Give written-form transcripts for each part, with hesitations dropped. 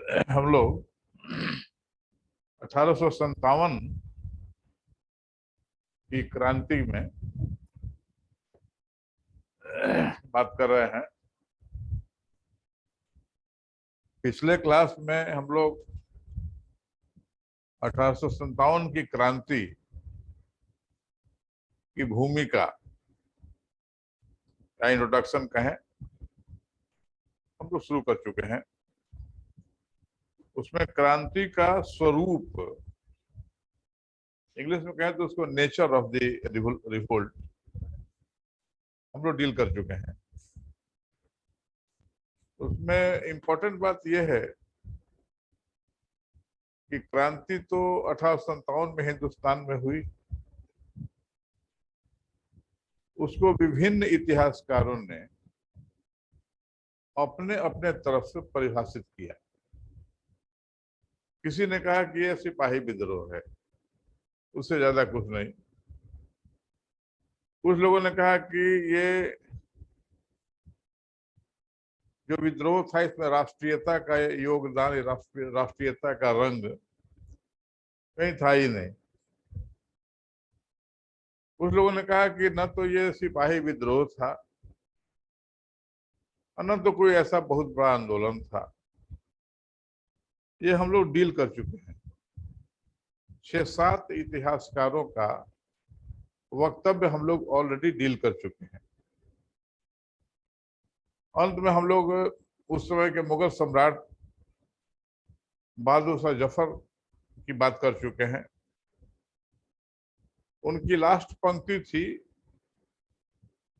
हम लोग 1857 की क्रांति में बात कर रहे हैं। पिछले क्लास में हम लोग 1857 की क्रांति की भूमिका या इंट्रोडक्शन कहें, हम लोग शुरू कर चुके हैं। उसमें क्रांति का स्वरूप, इंग्लिश में कहें तो उसको नेचर ऑफ द रिवोल्ट, हम लोग डील कर चुके हैं। उसमें इंपॉर्टेंट बात यह है कि क्रांति तो 1857 में हिंदुस्तान में हुई। उसको विभिन्न इतिहासकारों ने अपने अपने तरफ से परिभाषित किया। किसी ने कहा कि यह सिपाही विद्रोह है, उससे ज्यादा कुछ नहीं। कुछ लोगों ने कहा कि ये जो विद्रोह था इसमें राष्ट्रीयता का योगदान, राष्ट्रीयता का रंग कहीं था ही नहीं। कुछ लोगों ने कहा कि न तो ये सिपाही विद्रोह था और न तो कोई ऐसा बहुत बड़ा आंदोलन था। ये हम लोग डील कर चुके हैं। 6-7 इतिहासकारों का वक्तव्य हम लोग ऑलरेडी डील कर चुके हैं। अंत में हम लोग उस समय के मुगल सम्राट बहादुर शाह जफर की बात कर चुके हैं। उनकी लास्ट पंक्ति थी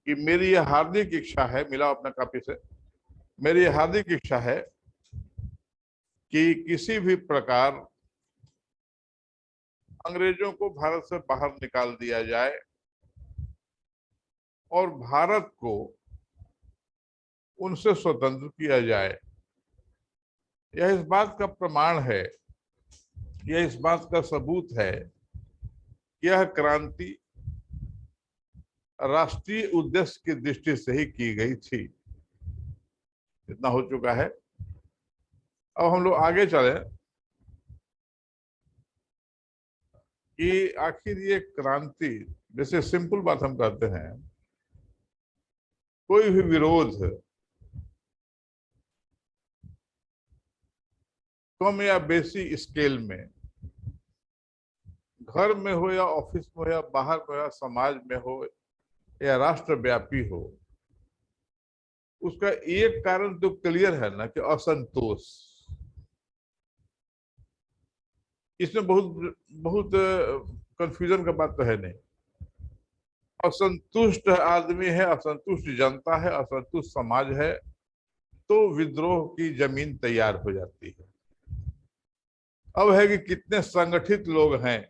कि मेरी यह हार्दिक इच्छा है, मिला अपना कॉपी से, मेरी यह हार्दिक इच्छा है कि किसी भी प्रकार अंग्रेजों को भारत से बाहर निकाल दिया जाए और भारत को उनसे स्वतंत्र किया जाए। यह इस बात का प्रमाण है, यह इस बात का सबूत है कि यह क्रांति राष्ट्रीय उद्देश्य की दृष्टि से ही की गई थी। इतना हो चुका है। अब हम लोग आगे चले कि आखिर ये क्रांति, जैसे सिंपल बात हम कहते हैं, कोई भी विरोध कम या बेसी स्केल में, घर में हो या ऑफिस में हो या बाहर में हो या समाज में हो या राष्ट्रव्यापी हो, उसका एक कारण तो क्लियर है ना कि असंतोष। इसमें बहुत बहुत कंफ्यूजन का बात तो है नहीं। असंतुष्ट आदमी है, असंतुष्ट जनता है, असंतुष्ट समाज है, तो विद्रोह की जमीन तैयार हो जाती है। अब है कि कितने संगठित लोग हैं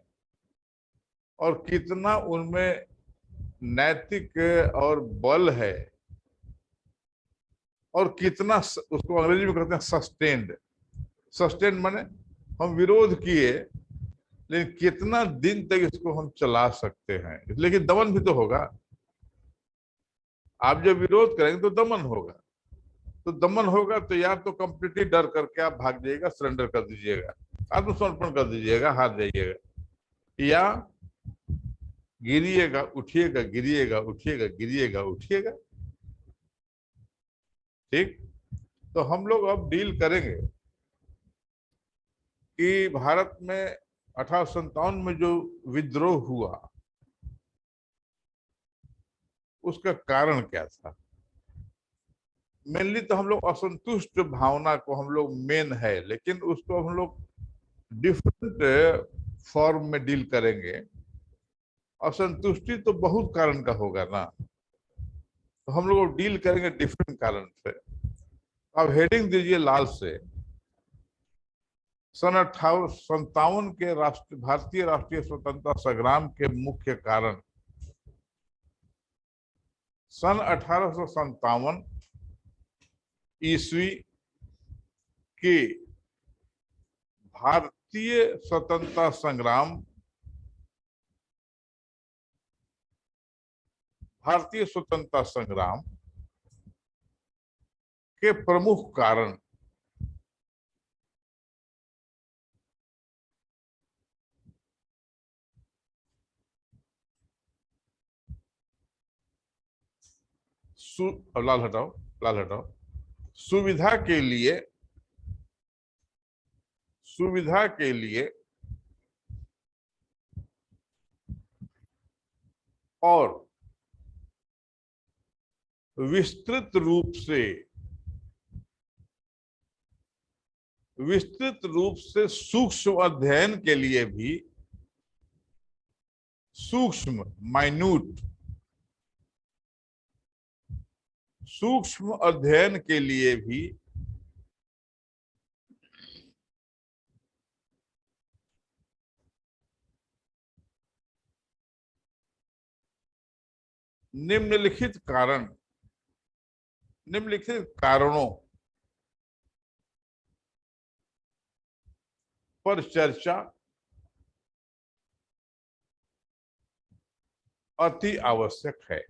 और कितना उनमें नैतिक और बल है और कितना, उसको अंग्रेजी में कहते हैं सस्टेन्ड। सस्टेन्ड माने हम विरोध किए लेकिन कितना दिन तक इसको हम चला सकते हैं। लेकिन दमन भी तो होगा। आप जब विरोध करेंगे तो दमन होगा। तो दमन होगा तो या तो कंप्लीटली डर करके आप भाग जाइएगा, सरेंडर कर दीजिएगा, आत्मसमर्पण कर दीजिएगा, हार जाइएगा, या गिरिएगा उठिएगा, गिरिएगा उठिएगा, गिरिएगा उठिएगा। ठीक। तो हम लोग अब डील करेंगे कि भारत में 1857 में जो विद्रोह हुआ उसका कारण क्या था। मेनली तो हम लोग असंतुष्ट भावना को हम लोग मेन है, लेकिन उसको हम लोग डिफरेंट फॉर्म में डील करेंगे। असंतुष्टि तो बहुत कारण का होगा ना, तो हम लोग डील करेंगे डिफरेंट कारण से। अब हेडिंग दीजिए लाल से, सन 1857 के भारतीय राष्ट्रीय स्वतंत्रता संग्राम के मुख्य कारण। सन 1857 ईस्वी के भारतीय स्वतंत्रता संग्राम, भारतीय स्वतंत्रता संग्राम के प्रमुख कारण अब लाल हटाओ, लाल हटाओ। सुविधा के लिए, सुविधा के लिए और विस्तृत रूप से, विस्तृत रूप से सूक्ष्म अध्ययन के लिए भी, सूक्ष्म माइन्यूट, सूक्ष्म अध्ययन के लिए भी निम्नलिखित कारण, निम्नलिखित कारणों पर चर्चा अति आवश्यक है।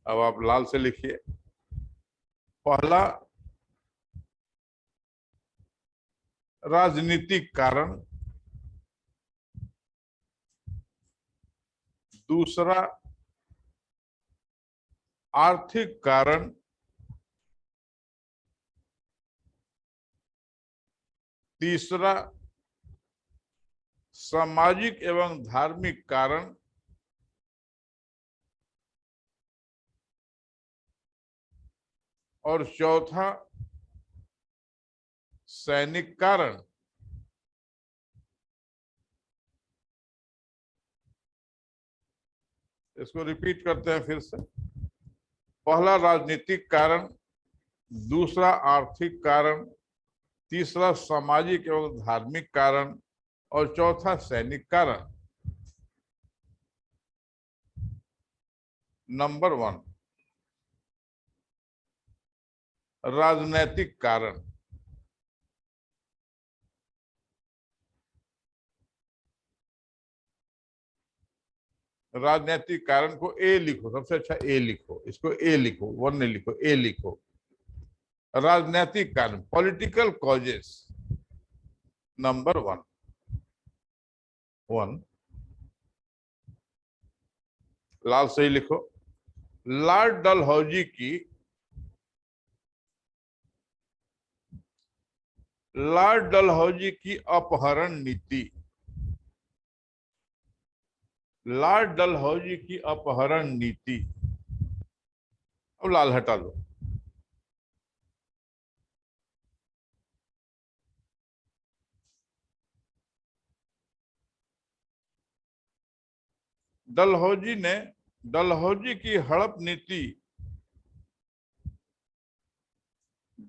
अब आप लाल से लिखिए। पहला, राजनीतिक कारण। दूसरा, आर्थिक कारण। तीसरा, सामाजिक एवं धार्मिक कारण। और चौथा, सैनिक कारण। इसको रिपीट करते हैं फिर से। पहला, राजनीतिक कारण। दूसरा, आर्थिक कारण। तीसरा, सामाजिक एवं धार्मिक कारण। और चौथा, सैनिक कारण। नंबर 1, राजनैतिक कारण। राजनीतिक कारण को ए लिखो, सबसे अच्छा ए लिखो, इसको ए लिखो, 1 नहीं लिखो, ए लिखो। राजनीतिक कारण, पॉलिटिकल कॉजेस। नंबर 1, लाल से ही लिखो। लॉर्ड डलहौजी की, लॉर्ड डलहौजी की अपहरण नीति। लॉर्ड डलहौजी की अपहरण नीति। अब लाल हटा दो। डलहौजी ने, डलहौजी की हड़प नीति,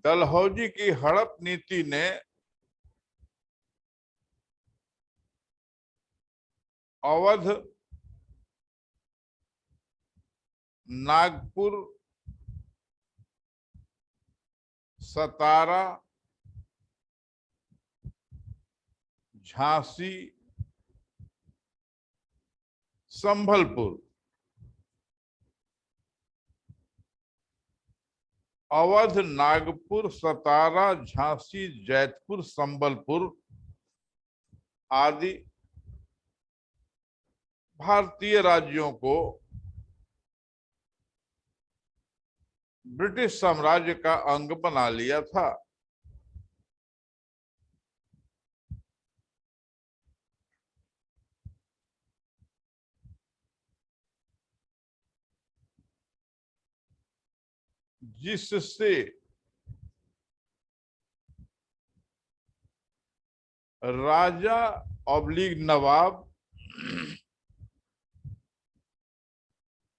डलहौजी की हड़प नीति ने अवध, नागपुर, सतारा, झांसी, संभलपुर, अवध, नागपुर, सतारा, झांसी, जैतपुर, संबलपुर आदि भारतीय राज्यों को ब्रिटिश साम्राज्य का अंग बना लिया था। जिससे राजा ऑब्लिग नवाब,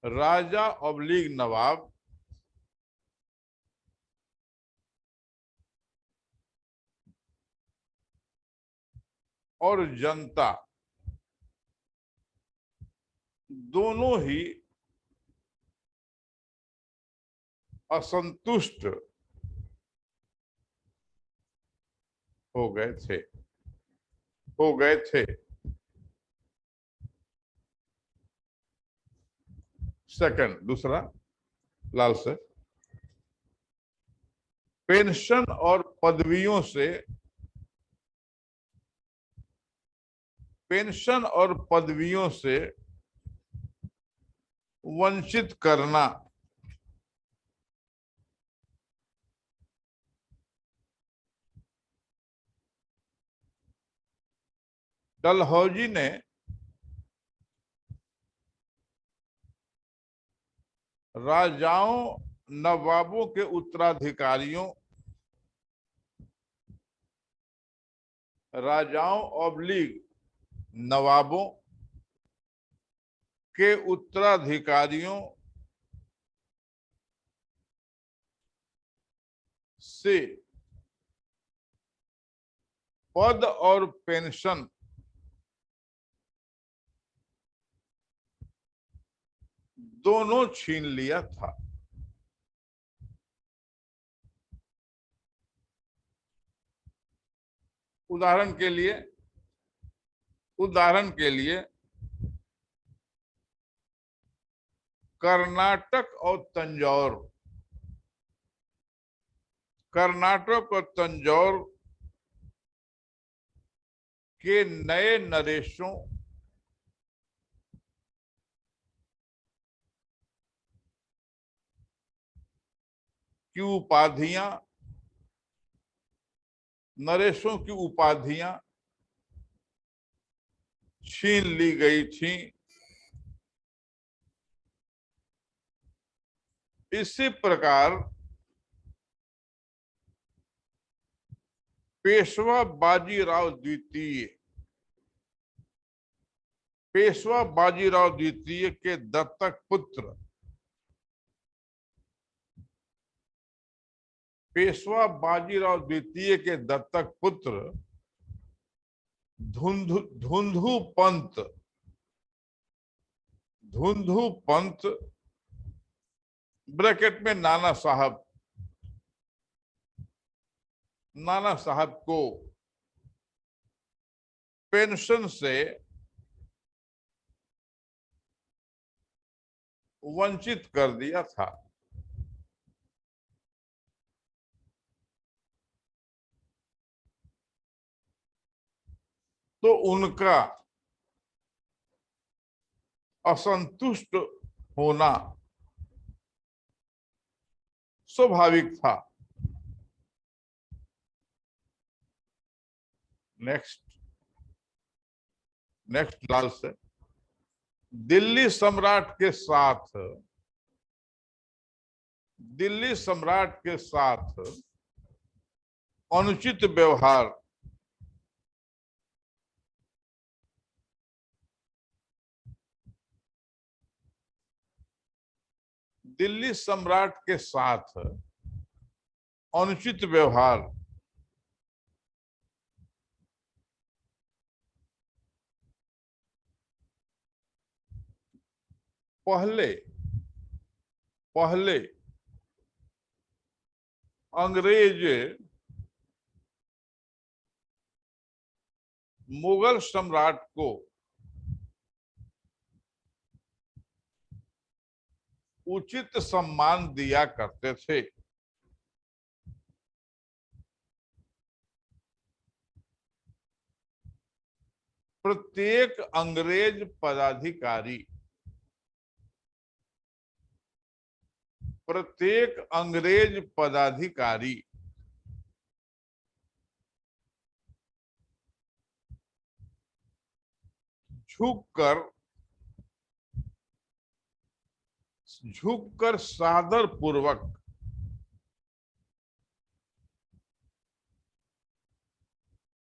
राजा ऑब्लिग नवाब और जनता दोनों ही असंतुष्ट हो गए थे, हो गए थे। सेकंड, दूसरा, लाल से, पेंशन और पदवियों से पेंशन और पदवियों से वंचित करना। डलहौजी ने राजाओं, नवाबों के उत्तराधिकारियों, राजाओं ऑब्लिग नवाबों के उत्तराधिकारियों से पद और पेंशन दोनों छीन लिया था। उदाहरण के लिए कर्नाटक और तंजौर के नए नरेशों की उपाधियां छीन ली गई थी। इसी प्रकार पेशवा बाजीराव द्वितीय के दत्तक पुत्र धुंधु पंत ब्रैकेट में नाना साहब को पेंशन से वंचित कर दिया था। तो उनका असंतुष्ट होना स्वाभाविक था। नेक्स्ट लाल से दिल्ली सम्राट के साथ अनुचित व्यवहार पहले अंग्रेज मुगल सम्राट को उचित सम्मान दिया करते थे। प्रत्येक अंग्रेज पदाधिकारी झुककर सादर पूर्वक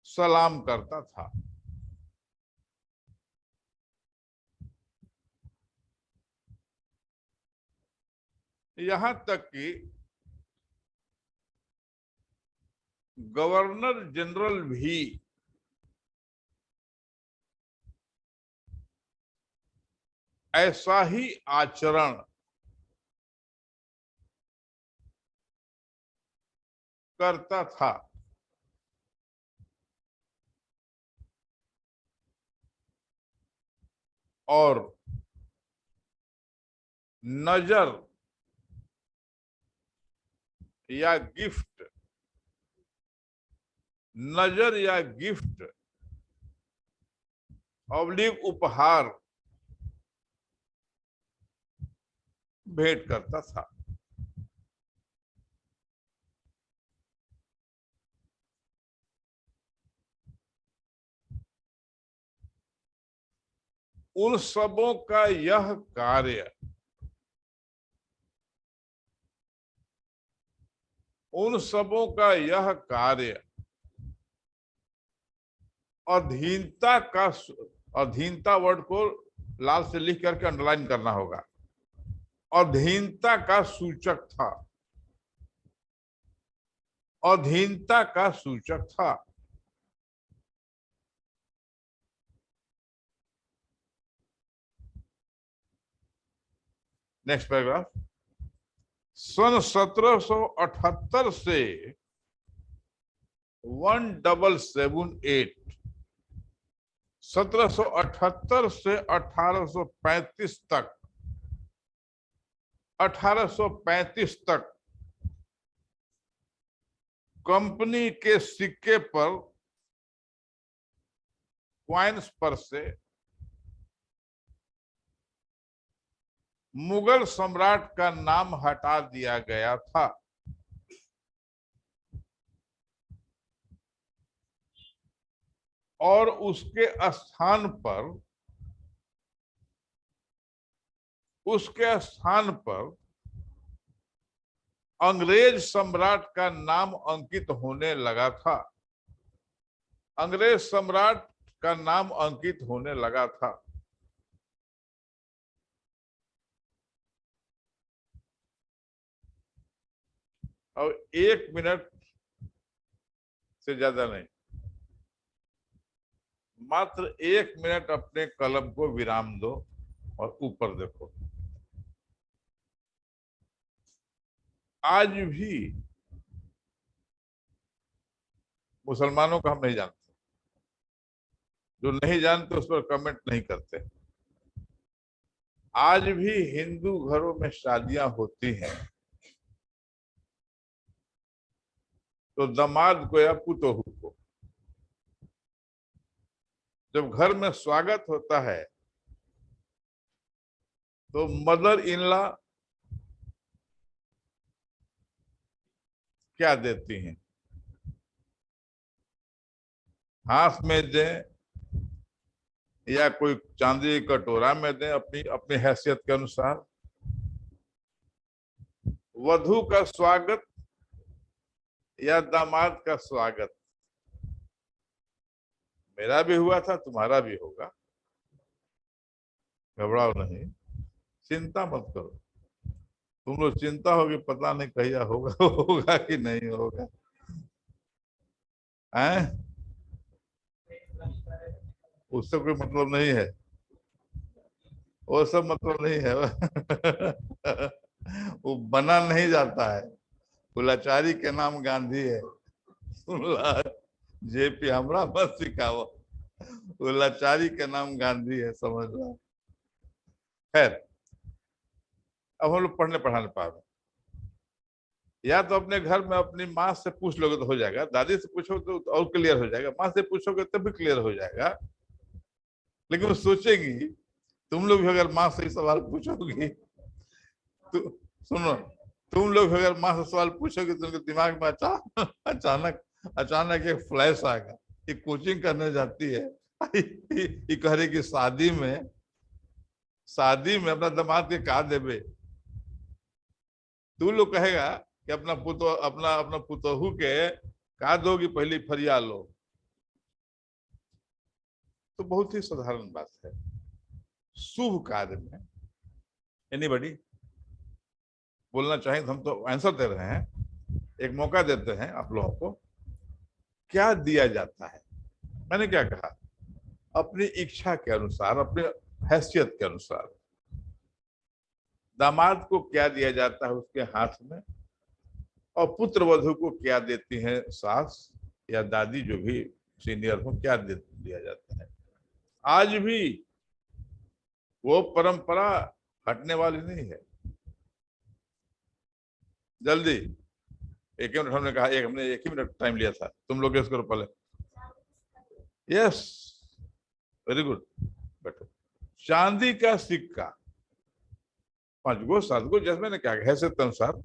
सलाम करता था। यहां तक कि गवर्नर जनरल भी ऐसा ही आचरण करता था। और नजर या गिफ्ट ऑब्लिक उपहार भेंट करता था। उन सबों का यह कार्य, उन सबों का यह कार्य अधीनता का, अधीनता वर्ड को लाल से लिख करके अंडरलाइन करना होगा, अधीनता का सूचक था, अधीनता का सूचक था। Next paragraph. सन 1778 से 1778, 1778 से 1835 तक, 1835 तक कंपनी के सिक्के पर, क्वाइंस पर से मुगल सम्राट का नाम हटा दिया गया था। और उसके स्थान पर, उसके स्थान पर अंग्रेज सम्राट का नाम अंकित होने लगा था, अंग्रेज सम्राट का नाम अंकित होने लगा था। और 1 मिनट से ज्यादा नहीं, मात्र 1 मिनट अपने कलम को विराम दो और ऊपर देखो। आज भी मुसलमानों का हम नहीं जानते, जो नहीं जानते उस पर कमेंट नहीं करते। आज भी हिंदू घरों में शादियां होती हैं तो दामाद को या पुतोहू को जब घर में स्वागत होता है तो मदर इन लॉ क्या देती हैं? हाथ में दें या कोई चांदी कटोरा में दें, अपनी अपनी हैसियत के अनुसार। वधू का स्वागत या दामाद का स्वागत, मेरा भी हुआ था, तुम्हारा भी होगा, घबराओ नहीं, चिंता मत करो। तुम लोग चिंता होगी पता नहीं कहिया होगा, होगा कि नहीं होगा, हैं? उससे कोई मतलब नहीं है, वो सब मतलब नहीं है। वो बना नहीं जाता है, वो लाचारी के नाम गांधी है। जेपी हमरा मत सिखाओ, वो लाचारी के नाम गांधी है, समझ लो। खैर, अब हम लोग पढ़ने पढ़ाने पा रहे, या तो अपने घर में अपनी माँ से पूछ लोगे तो हो जाएगा, दादी से पूछो तो और क्लियर हो जाएगा, माँ से पूछोगे तब भी क्लियर हो जाएगा। लेकिन वो सोचेगी, तुम लोग भी अगर माँ से सवाल पूछोगी तो सुनो, तुम लोग अगर माँ से सवाल पूछोगे तो उनके दिमाग में अचानक अचानक एक फ्लैश आएगा, ये कोचिंग करने जाती है, ये कह रही कि शादी में अपना दामाद के का देवे। तू लोग कहेगा कि अपना अपना पुतोहू के का दोगी, पहली फरिया लो। तो बहुत ही साधारण बात है। शुभ कार्य में एनीबॉडी बोलना चाहें तो हम तो आंसर दे रहे हैं, एक मौका देते हैं आप लोगों को। क्या दिया जाता है? मैंने क्या कहा? अपनी इच्छा के अनुसार, अपने हैसियत के अनुसार। दामाद को क्या दिया जाता है उसके हाथ में, और पुत्र वधू को क्या देती है सास या दादी, जो भी सीनियर हो, क्या दिया जाता है। आज भी वो परंपरा हटने वाली नहीं है। जल्दी 1 मिनट, हमने कहा हमने 1 ही मिनट टाइम लिया था, तुम लोग गेस करो पहले। Yes, very good. बैठो। चांदी का सिक्का 5 गो 7 गो, जैसे मैंने क्या हैसियत अनुसार,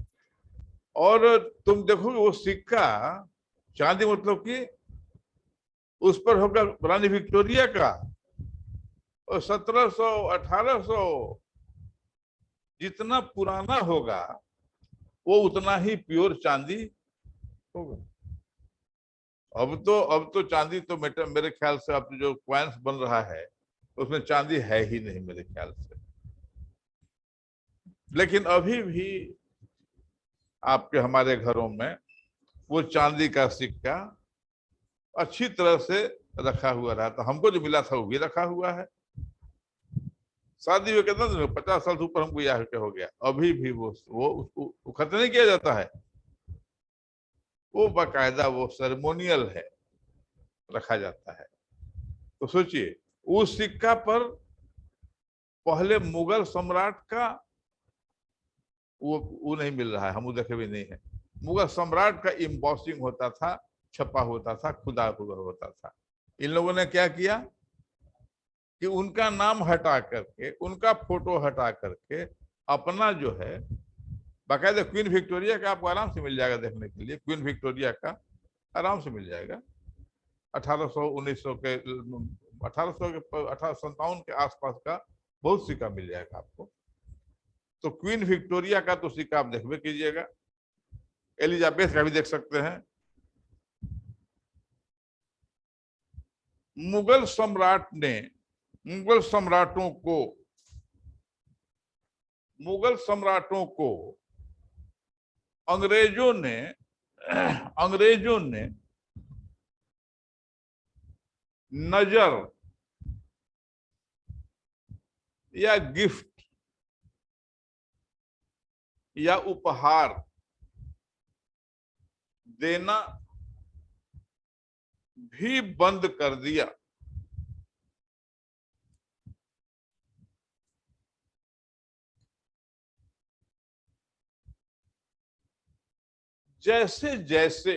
और तुम देखोगे वो सिक्का चांदी मतलब कि उस पर होगा रानी विक्टोरिया का, और 1700 1800 जितना पुराना होगा वो उतना ही प्योर चांदी होगा। अब तो चांदी तो मेरे ख्याल से अब जो क्वाइंस बन रहा है उसमें चांदी है ही नहीं मेरे ख्याल से। लेकिन अभी भी आपके हमारे घरों में वो चांदी का सिक्का अच्छी तरह से रखा हुआ रहा। तो हमको जो मिला था वो भी रखा हुआ है। शादी में कितना दिन 50 साल से ऊपर हमको यह हो गया, अभी भी वो खत्म नहीं किया जाता है। वो बाकायदा वो सेरेमोनियल है, रखा जाता है। तो सोचिए उस सिक्का पर पहले मुगल सम्राट का वो नहीं मिल रहा है, हम देखे भी नहीं है। मुगल सम्राट का इम्बॉसिंग होता था, छपा होता था, खुदा हुआ होता था। इन लोगों ने क्या किया कि उनका नाम हटा करके, उनका फोटो हटा करके अपना जो है, बाकायदा क्वीन विक्टोरिया का आपको आराम से मिल जाएगा देखने के लिए। क्वीन विक्टोरिया का आराम से मिल जाएगा 1800 1900 के 1800 के 1857 के आसपास का बहुत सिक्का मिल जाएगा आपको। तो क्वीन विक्टोरिया का तो सिक्का आप देखबे कीजिएगा, एलिजाबेथ का भी देख सकते हैं। मुगल सम्राट ने मुगल सम्राटों को अंग्रेजों ने नजर या गिफ्ट या उपहार देना भी बंद कर दिया। जैसे जैसे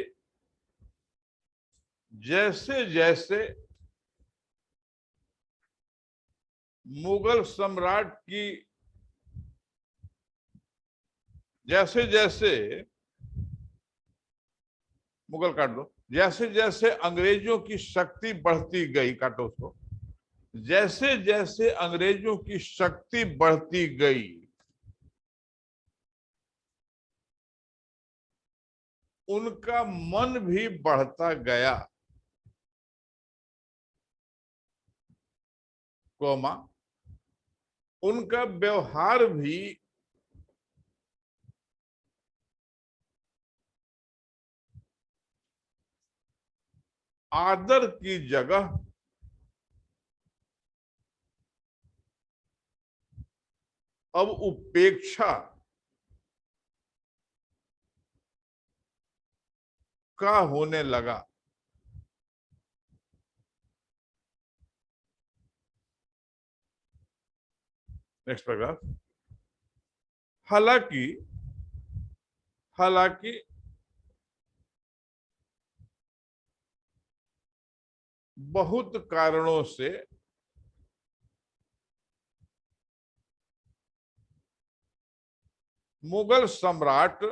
मुगल सम्राट की मुगल काट दो, जैसे जैसे अंग्रेजों की शक्ति बढ़ती गई, काटो उसको, जैसे जैसे अंग्रेजों की शक्ति बढ़ती गई उनका मन भी बढ़ता गया, कोमा उनका व्यवहार भी आदर की जगह अब उपेक्षा का होने लगा। Next paragraph. हालांकि बहुत कारणों से मुगल सम्राट,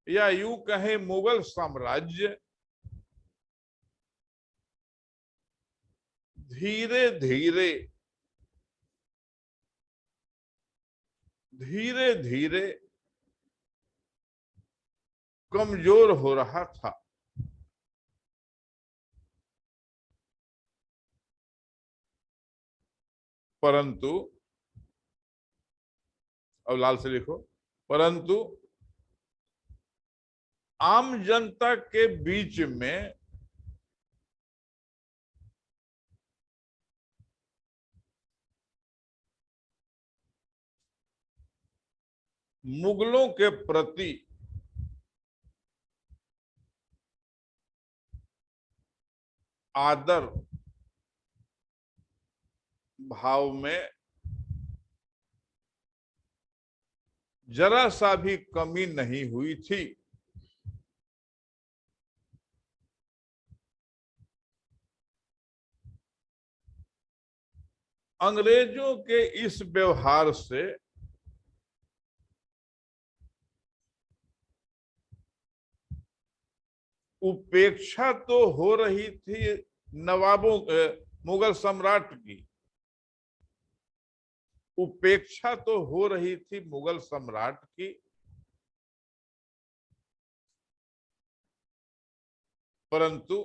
या यूं कहें मुगल साम्राज्य, धीरे धीरे कमजोर हो रहा था। परंतु, अब लाल से लिखो, परंतु आम जनता के बीच में मुगलों के प्रति आदर भाव में जरा सा भी कमी नहीं हुई थी। अंग्रेजों के इस व्यवहार से उपेक्षा तो हो रही थी नवाबों मुगल सम्राट की, उपेक्षा तो हो रही थी मुगल सम्राट की, परंतु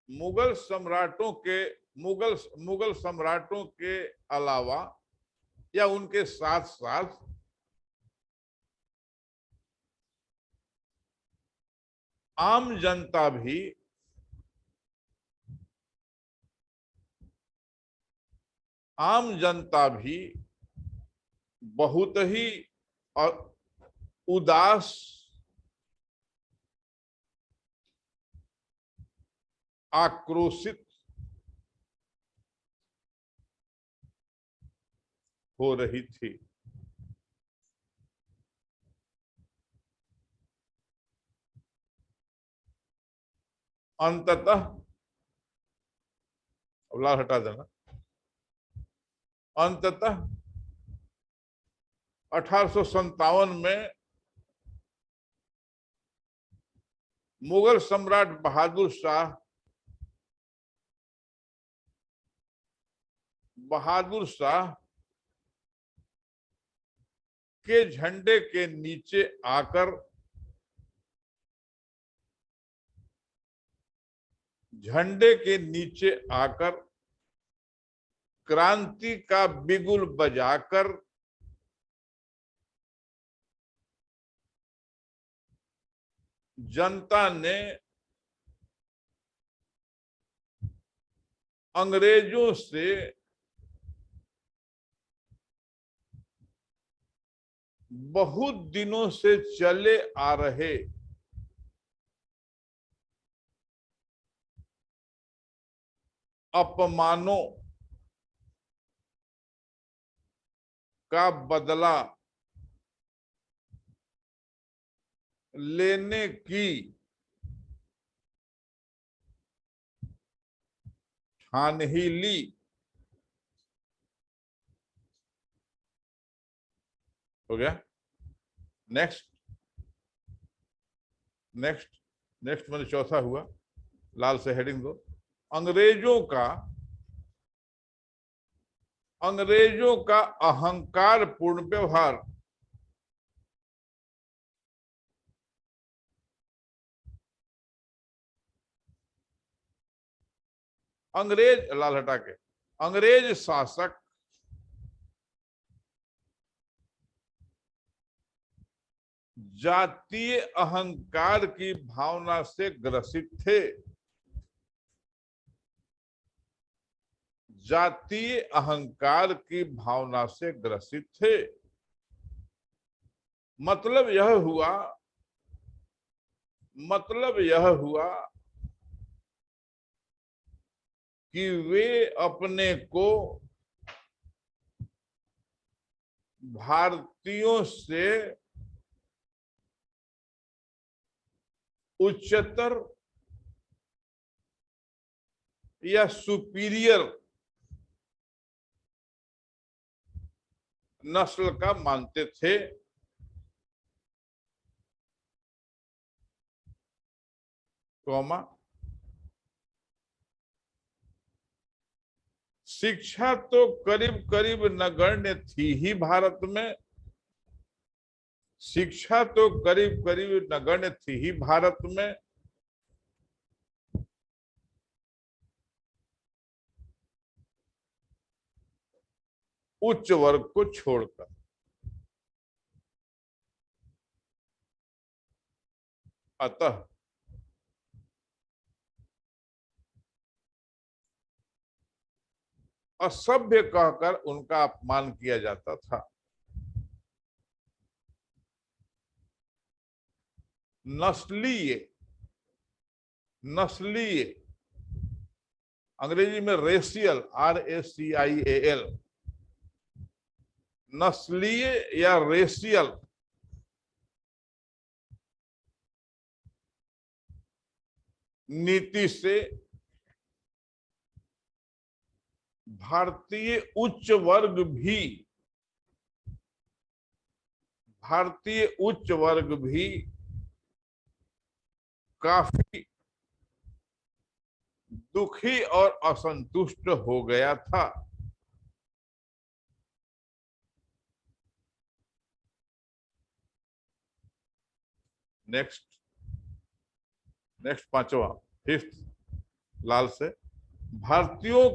मुगल सम्राटों के मुगल मुगल सम्राटों के अलावा या उनके साथ साथ आम जनता भी बहुत ही उदास, आक्रोशित हो रही थी। अंततः लाल हटा देना। अंततः 1857 में मुगल सम्राट बहादुर शाह के झंडे के नीचे आकर क्रांति का बिगुल बजाकर जनता ने अंग्रेजों से बहुत दिनों से चले आ रहे अपमानों का बदला लेने की ठान ही ली। हो गया। नेक्स्ट नेक्स्ट नेक्स्ट मतलब चौथा हुआ, लाल से हेडिंग दो। अंग्रेजों का अहंकार पूर्ण व्यवहार। अंग्रेज, लाल हटा के, अंग्रेज शासक जातीय अहंकार की भावना से ग्रसित थे। जातीय अहंकार की भावना से ग्रसित थे। मतलब यह हुआ कि वे अपने को भारतीयों से उच्चतर या सुपीरियर नस्ल का मानते थे। कौमा, शिक्षा तो करीब करीब नगण्य थी ही भारत में। शिक्षा तो करीब करीब नगण्य थी ही भारत में। उच्च वर्ग को छोड़कर। अतः असभ्य कहकर उनका अपमान किया जाता था। नस्लीय, नस्लीय अंग्रेजी में रेशियल, RACIAL, नस्लीय या रेशियल नीति से भारतीय उच्च वर्ग भी भारतीय उच्च वर्ग भी काफी दुखी और असंतुष्ट हो गया था। नेक्स्ट नेक्स्ट पांचवा, फिफ्थ, लाल से। भारतीयों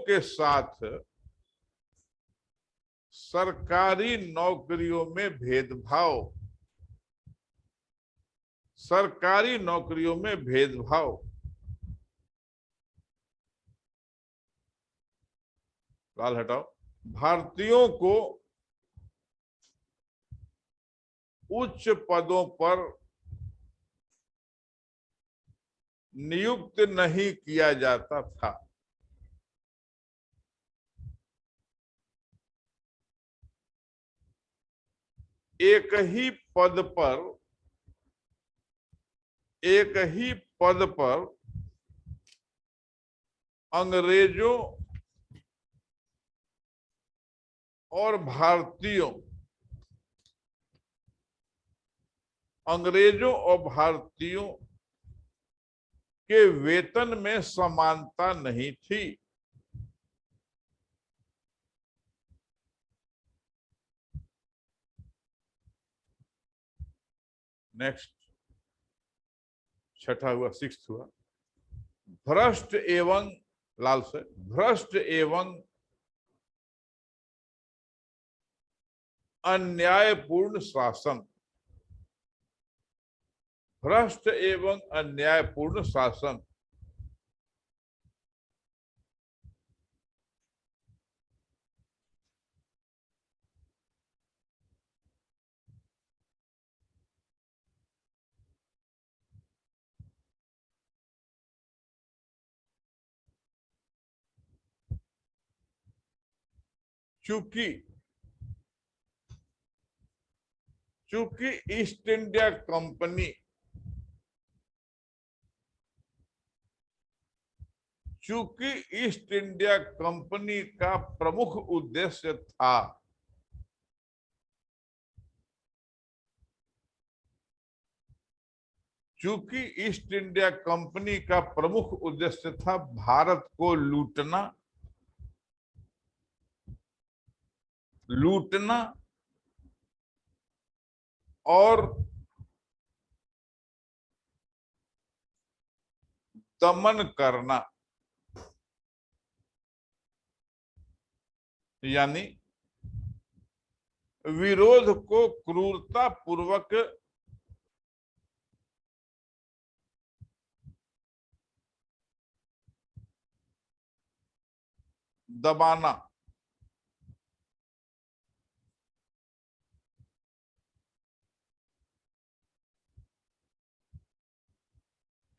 के साथ सरकारी नौकरियों में भेदभाव सरकारी नौकरियों में भेदभाव लाल हटाओ। भारतीयों को उच्च पदों पर नियुक्त नहीं किया जाता था। एक ही पद पर एक ही पद पर अंग्रेजों और भारतीयों के वेतन में समानता नहीं थी। नेक्स्ट, छठा हुआ, सिक्स्थ हुआ। भ्रष्ट एवं लाल से भ्रष्ट एवं अन्यायपूर्ण शासन भ्रष्ट एवं अन्यायपूर्ण शासन चूंकि चूंकि ईस्ट इंडिया कंपनी चूंकि ईस्ट इंडिया कंपनी का प्रमुख उद्देश्य था चूंकि ईस्ट इंडिया कंपनी का प्रमुख उद्देश्य था भारत को लूटना और दमन करना, यानी विरोध को क्रूरता पूर्वक दबाना।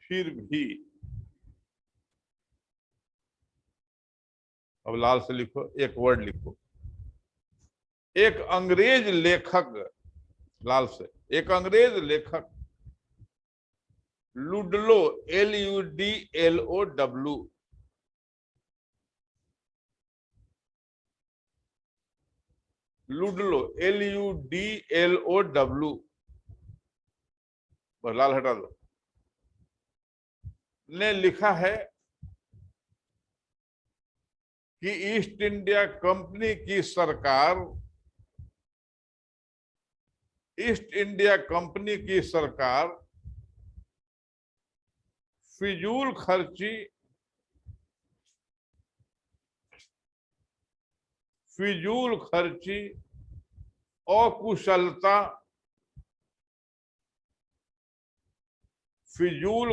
फिर भी अब लाल से लिखो, एक वर्ड लिखो। एक अंग्रेज लेखक लाल से एक अंग्रेज लेखक लुडलो LUDLOW लुडलो LUDLOW लाल हटा दो, ने लिखा है कि ईस्ट इंडिया कंपनी की सरकार फिजूल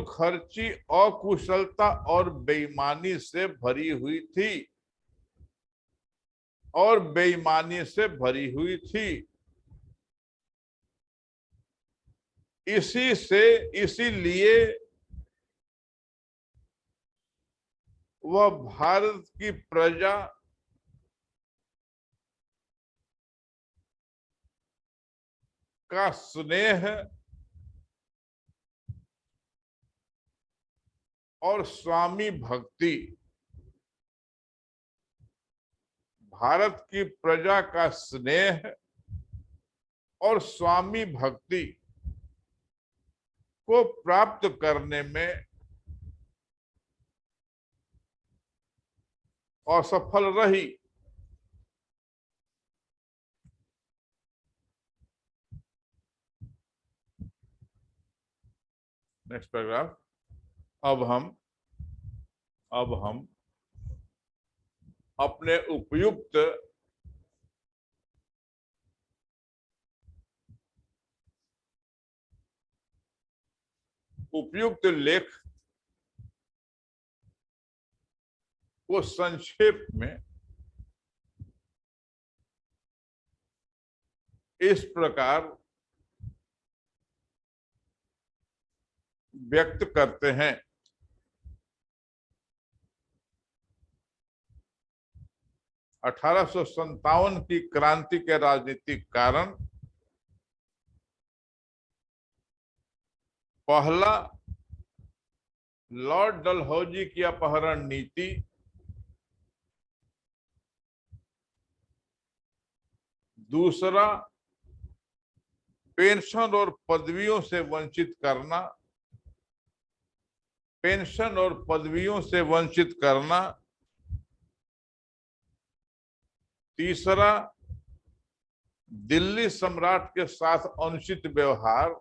खर्ची अकुशलता और बेईमानी से भरी हुई थी। इसीलिए वह भारत की प्रजा का स्नेह और स्वामी भक्ति भारत की प्रजा का स्नेह और स्वामी भक्ति को प्राप्त करने में असफल रही। Next paragraph. अब हम अपने उपयुक्त लेख को संक्षेप में इस प्रकार व्यक्त करते हैं। 1857 की क्रांति के राजनीतिक कारण पहला, लॉर्ड डलहौजी की अपहरण नीति। दूसरा, पेंशन और पदवियों से वंचित करना। पेंशन और पदवियों से वंचित करना। तीसरा, दिल्ली सम्राट के साथ अनुचित व्यवहार।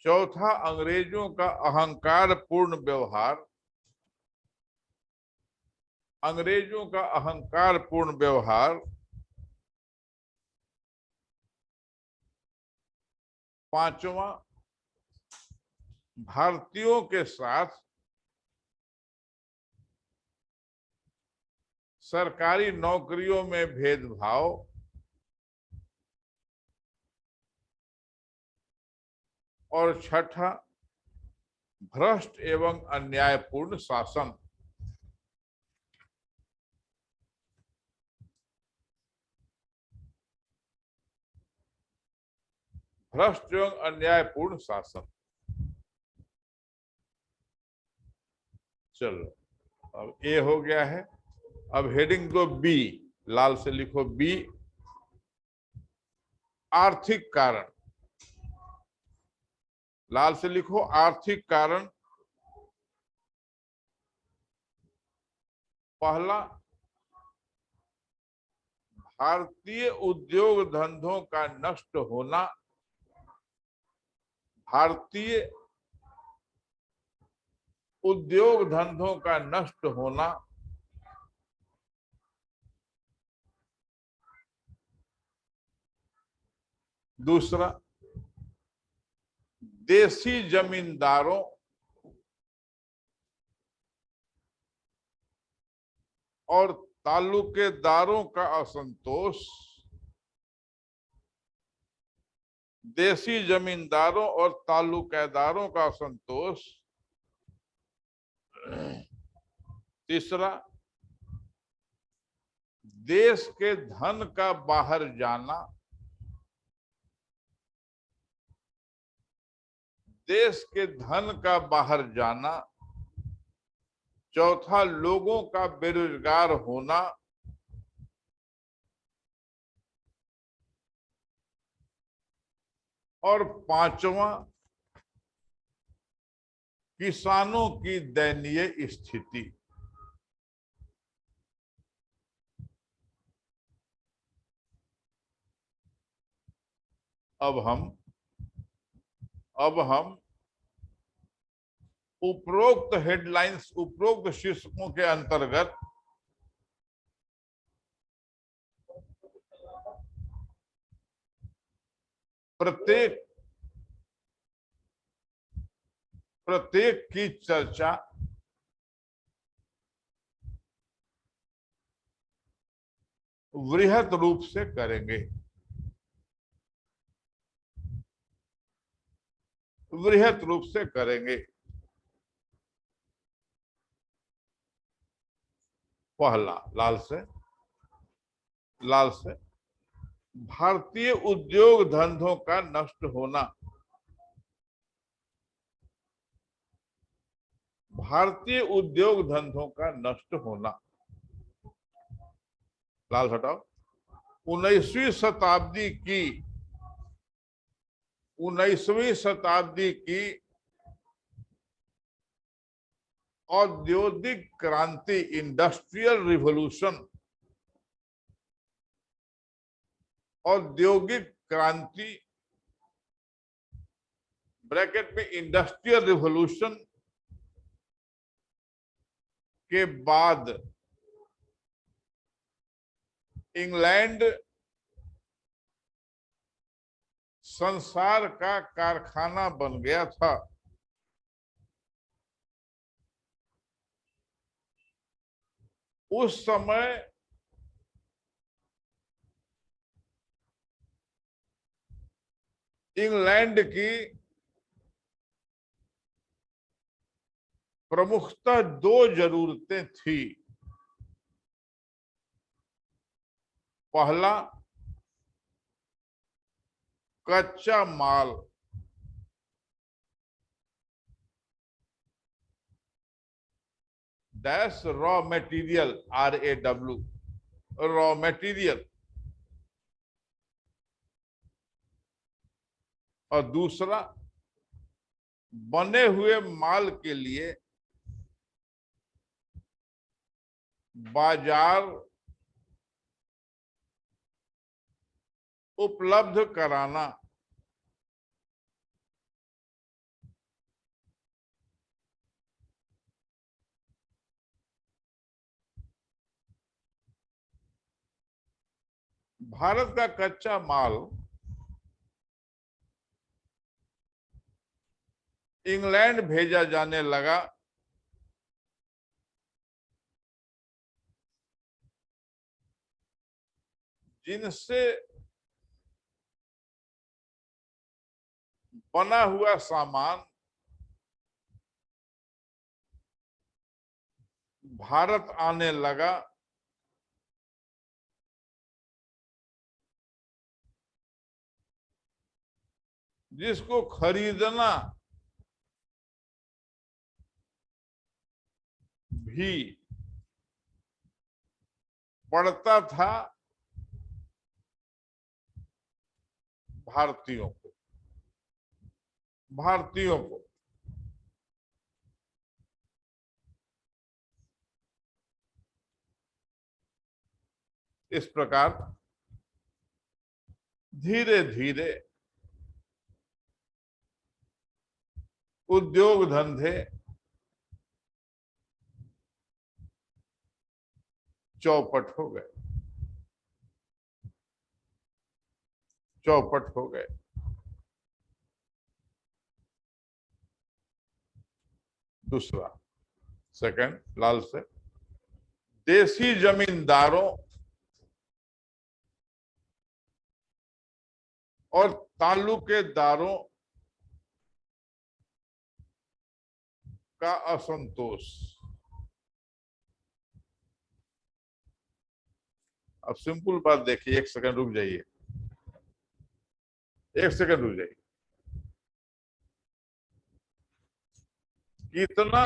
चौथा, अंग्रेजों का अहंकार पूर्ण व्यवहार। पांचवा, भारतीयों के साथ सरकारी नौकरियों में भेदभाव। और छठा, भ्रष्ट एवं अन्यायपूर्ण शासन। भ्रष्ट एवं अन्यायपूर्ण शासन। चलो, अब ए हो गया है। अब हेडिंग दो बी, लाल से लिखो बी, आर्थिक कारण। लाल से लिखो आर्थिक कारण। पहला, भारतीय उद्योग धंधों का नष्ट होना। भारतीय उद्योग धंधों का नष्ट होना। दूसरा, देसी जमींदारों और तालुकेदारों का असंतोष। देसी जमींदारों और तालुकेदारों का असंतोष। तीसरा, देश के धन का बाहर जाना। देश के धन का बाहर जाना। चौथा, लोगों का बेरोजगार होना। और पांचवा, किसानों की दयनीय स्थिति। अब हम उपरोक्त हेडलाइंस, उपरोक्त शीर्षकों के अंतर्गत प्रत्येक की चर्चा वृहत रूप से करेंगे। वृहत रूप से करेंगे। पहला, लाल से भारतीय उद्योग धंधों का नष्ट होना, भारतीय उद्योग धंधों का नष्ट होना। लाल हटाओ। 19वीं शताब्दी की 19वीं शताब्दी की औद्योगिक क्रांति, इंडस्ट्रियल रिवॉल्यूशन, औद्योगिक क्रांति ब्रैकेट में इंडस्ट्रियल रिवॉल्यूशन के बाद इंग्लैंड संसार का कारखाना बन गया था। उस समय इंग्लैंड की प्रमुखतः दो जरूरतें थी। पहला, कच्चा माल, dash raw material, RAW, raw material. और दूसरा, बने हुए माल के लिए बाजार उपलब्ध कराना। भारत का कच्चा माल इंग्लैंड भेजा जाने लगा, जिनसे बना हुआ सामान भारत आने लगा, जिसको खरीदना भी पड़ता था भारतीयों को। इस प्रकार धीरे धीरे उद्योग धंधे चौपट हो गए। दूसरा, सेकंड, लाल से, देसी जमींदारों और तालुकेदारों का असंतोष। अब सिंपल बात देखिए, एक सेकंड रुक जाइए, कितना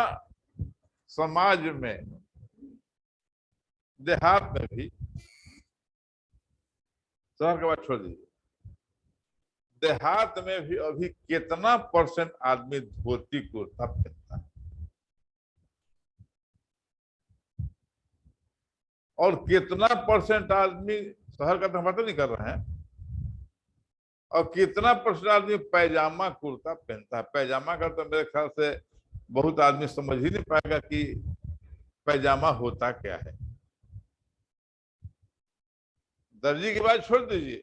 समाज में, देहात में भी, शहर के बात छोड़ दीजिए, देहात में भी अभी कितना परसेंट आदमी धोती कुर्ता पहनता है, और कितना परसेंट आदमी, शहर का तो हम बात नहीं कर रहे हैं, और कितना परसेंट आदमी पैजामा कुर्ता पहनता है। पैजामा का तो मेरे ख्याल से बहुत आदमी समझ ही नहीं पाएगा कि पैजामा होता क्या है। दर्जी की बात छोड़ दीजिए,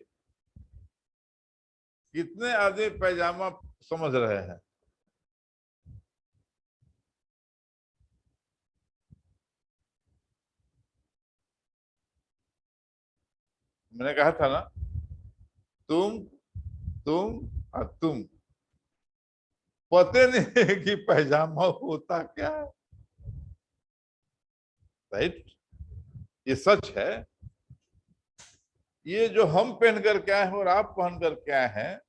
कितने आदमी पैजामा समझ रहे हैं। मैंने कहा था ना, तुम और तुम, पता नहीं कि पैजामा होता क्या है। राइट, ये सच है। ये जो हम पहन कर के आए हैं और आप पहन कर के आए हैं,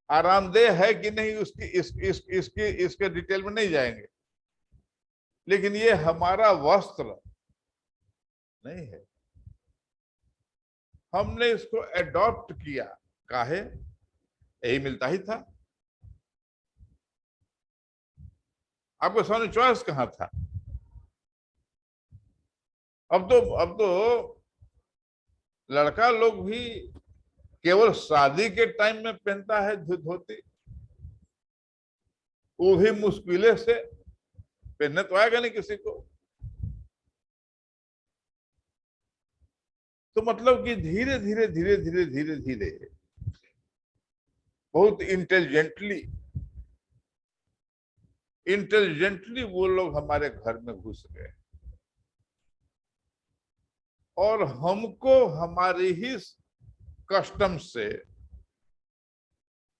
आरामदेह है कि नहीं, उसकी इसकी इसके डिटेल में नहीं जाएंगे, लेकिन ये हमारा वस्त्र नहीं है। हमने इसको एडॉप्ट किया, काहे, यही मिलता ही था। आपको सामने चॉइस कहां था? अब तो लड़का लोग भी केवल शादी के टाइम में पहनता है धोती, वो भी मुश्किल से, पहनने तो आएगा नहीं किसी को। तो मतलब कि धीरे धीरे धीरे धीरे धीरे धीरे बहुत इंटेलिजेंटली वो लोग हमारे घर में घुस गए और हमको हमारी ही कस्टम से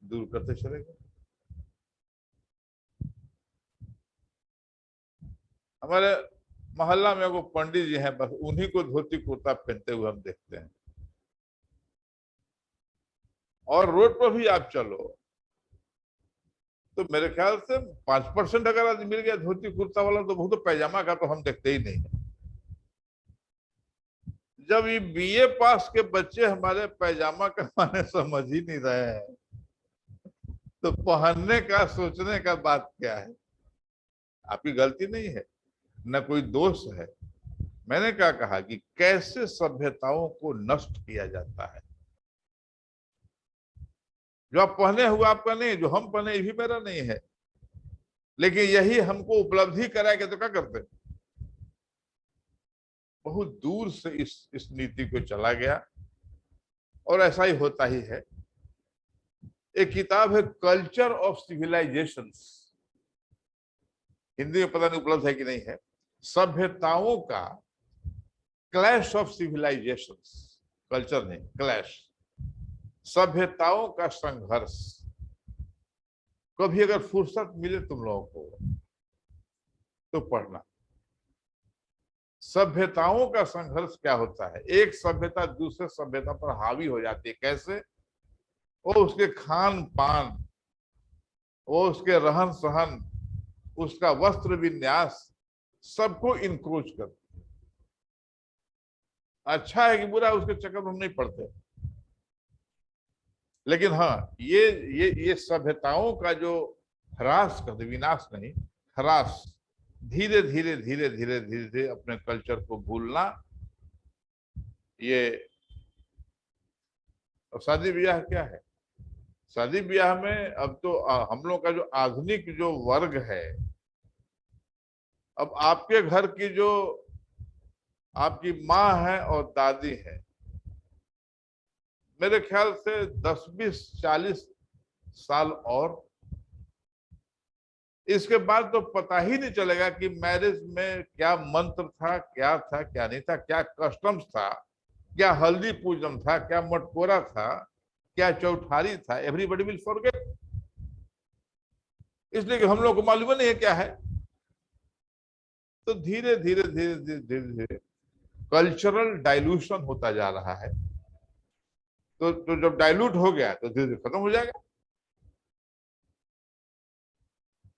दूर करते चले गए। हमारे मोहल्ला में वो पंडित जी हैं, बस उन्हीं को धोती कुर्ता पहनते हुए हम देखते हैं। और रोड पर भी आप चलो तो मेरे ख्याल से 5% अगर आज मिल गया धोती कुर्ता वाला, तो बहुत, तो पैजामा का तो हम देखते ही नहीं है। जब ये बीए पास के बच्चे हमारे पैजामा का माने समझ ही नहीं रहे हैं, तो पहनने का सोचने का बात क्या है? आपकी गलती नहीं है, न कोई दोष है। मैंने क्या कहा कि कैसे सभ्यताओं को नष्ट किया जाता है। जो आप पहने हुआ आपका नहीं, जो हम पहने ये भी मेरा नहीं है, लेकिन यही हमको उपलब्धि कराएगा तो क्या करते? बहुत दूर से इस नीति को चला गया, और ऐसा ही होता ही है। एक किताब है कल्चर ऑफ सिविलाइजेशंस, हिंदी में पता नहीं उपलब्ध है कि नहीं है, सभ्यताओं का क्लैश ऑफ सिविलाइजेशंस, कल्चर नहीं, क्लैश, सभ्यताओं का संघर्ष। कभी अगर फुर्सत मिले तुम लोगों को तो पढ़ना। सभ्यताओं का संघर्ष क्या होता है, एक सभ्यता दूसरे सभ्यता पर हावी हो जाती है, कैसे? वो उसके खान पान, वो उसके रहन सहन, उसका वस्त्र विन्यास, सबको इंक्रोच करती है। अच्छा है कि बुरा, उसके चक्कर में हम नहीं पड़ते। लेकिन हाँ, ये सभ्यताओं का जो ह्रास कर, विनाश नहीं, ह्रास, धीरे धीरे धीरे धीरे धीरे धीरे अपने कल्चर को भूलना, ये। और शादी ब्याह क्या है? शादी ब्याह में अब तो हम लोग का जो आधुनिक जो वर्ग है, अब आपके घर की जो आपकी माँ है और दादी है, मेरे ख्याल से 10, 20, 40 साल और इसके बाद तो पता ही नहीं चलेगा कि मैरिज में क्या मंत्र था, क्या था, क्या नहीं था, क्या कस्टम्स था, क्या हल्दी पूजन था, क्या मटकोरा था, क्या चौठारी था। एवरीबडी विल फॉरगेट, इसलिए कि हम लोग को मालूम नहीं है क्या है। तो धीरे धीरे धीरे धीरे धीरे धीरे कल्चरल डाइल्यूशन होता जा रहा है। तो जब डाइल्यूट हो गया तो धीरे धीरे खत्म हो जाएगा।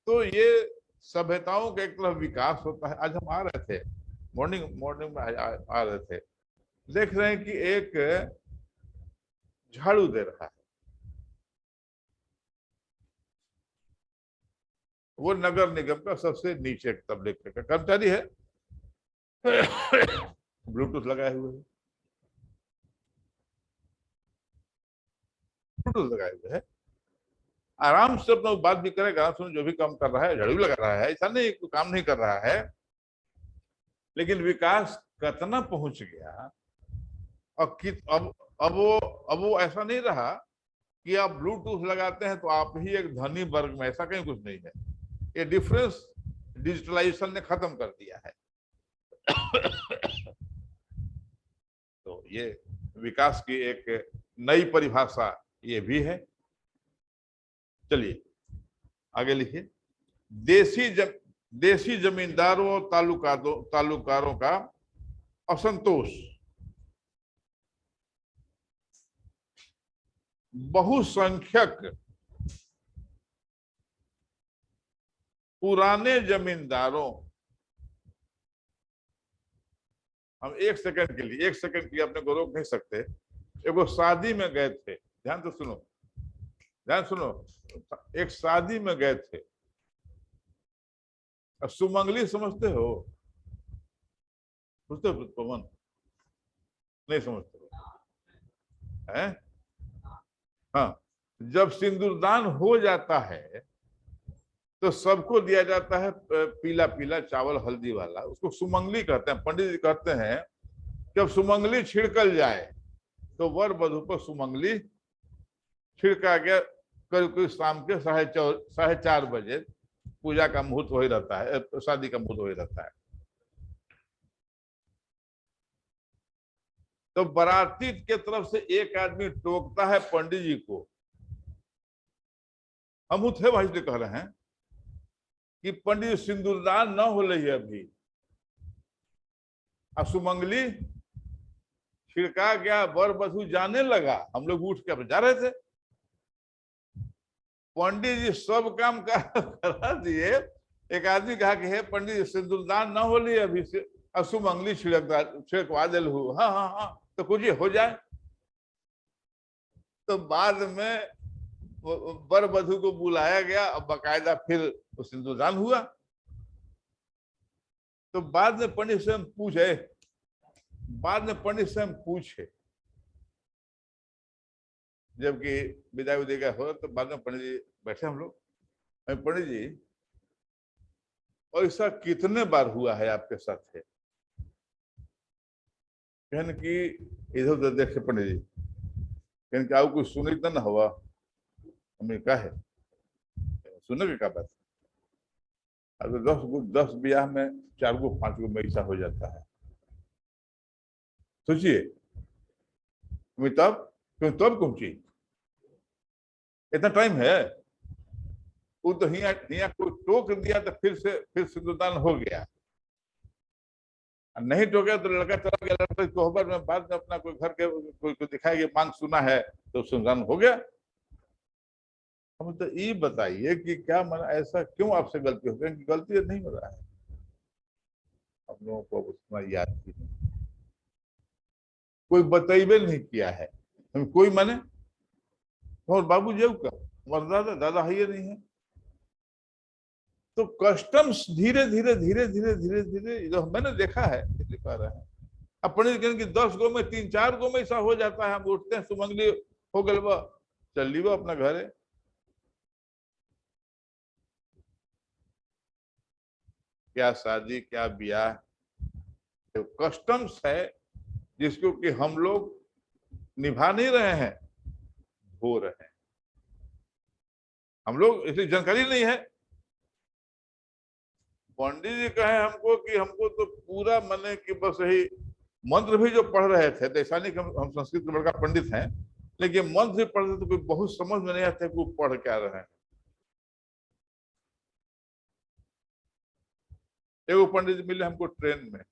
तो ये सभ्यताओं का एक तरफ विकास होता है। आज हम आ रहे थे, मॉर्निंग में आ रहे थे, देख रहे हैं कि एक झाड़ू दे रहा है, वो नगर निगम का सबसे नीचे तबले का कर्मचारी है, ब्लूटूथ लगाए हुए है, ब्लूटूथ लगाए हुए है, आराम से अपना बात भी करेगा, सुन जो भी काम कर रहा है, झाड़ू लगा रहा है, ऐसा नहीं कोई काम नहीं कर रहा है। लेकिन विकास कितना पहुंच गया, और अब वो ऐसा नहीं रहा कि आप ब्लूटूथ लगाते हैं तो आप ही एक धनी वर्ग में, ऐसा कहीं कुछ नहीं है। ये डिफरेंस डिजिटलाइजेशन ने खत्म कर दिया है। तो ये विकास की एक नई परिभाषा ये भी है। चलिए आगे लिखिए। देशी जमींदारों और तालुकारों का असंतोष बहुसंख्यक पुराने जमींदारों, हम एक सेकंड के लिए अपने को रोक नहीं सकते। एगो शादी में गए थे, ध्यान से सुनो, ध्यान सुनो। एक शादी में गए थे, सुमंगली समझते हो? समझते हो पवन? नहीं समझते हो हैं? हाँ, जब सिंदूरदान हो जाता है तो सबको दिया जाता है पीला पीला चावल हल्दी वाला, उसको सुमंगली कहते हैं। पंडित जी कहते हैं जब सुमंगली छिड़कल जाए तो वर वधु पर सुमंगली छिड़का गया। करीब शाम के 4:30 बजे पूजा का मुहूर्त वही रहता है, शादी का मुहूर्त वही रहता है। तो बाराती के तरफ से एक आदमी टोकता है पंडित जी को, हम थे भाई से कह रहे हैं कि पंडित जी सिंदूरदान न हो रही है अभी, सुमंगली छिड़का गया, वर वधु जाने लगा। हम लोग उठ के जा रहे थे, पंडित जी सब काम करा दिए। एक आदमी कहा कि हे पंडित जी सिंदूरदान न हो रही अभी से, सुमंगली छिड़कवा दिल हूँ। हाँ हाँ हाँ, तो कुछ हो जाए। तो बाद में वर वधु को बुलाया गया और बाकायदा फिर सिंदूरदान हुआ। तो बाद में पंडित स्वयं पूछे, जबकि विदाई उदय का हो, तो बाद में पंडित जी बैठे, हम लोग, पंडित जी ऐसा कितने बार हुआ है आपके साथ है? कहने की इधर उधर देखे पंडित जी, कहने की आओ कुछ सुनी तो ना हुआ। हमने कहा है सुनने की क्या बात? अगर 10 ब्याह में 4 गो 5 गो में ऐसा हो जाता है, सोचिए। तब कौन चीज इतना टाइम है? वो तो हिया कोई टोक दिया तो फिर सिंदूरदान हो गया, नहीं टोके तो लड़का चला गया, लड़का कोहबर में बाद में अपना कोई घर के कोई दिखाएगी मांग सुना है तो सिंदूरदान हो गया। हम तो ये बताइए कि क्या मन ऐसा क्यों आपसे गलती हो गई? गलती नहीं हो रहा है, हम लोगों को उतना याद ही नहीं, कोई बतेबे नहीं किया है। हम कोई माने और बाबू जी का दादा है ये नहीं है। तो कस्टम्स धीरे धीरे धीरे धीरे धीरे धीरे जो मैंने देखा है, दिखा रहे हैं। अब पंडित कहने की 10 गो में 3-4 गो में ऐसा हो जाता है, हम उठते हैं सुमंगली हो गल चल ली वो अपना घर है। क्या शादी क्या ब्याह, तो कस्टम्स है जिसको कि हम लोग निभा नहीं रहे हैं, हो रहे हैं हम लोग, इसलिए जानकारी नहीं है। पंडित जी कहे हमको कि हमको तो पूरा मने कि बस यही मंत्र भी जो पढ़ रहे थे, तो ऐसा नहीं कि हम संस्कृत के बड़का पंडित हैं, लेकिन मंत्र भी पढ़ते तो कोई बहुत समझ में नहीं आता कि वो पढ़ क्या रहे हैं। एगो पंडित जी मिले हमको ट्रेन में,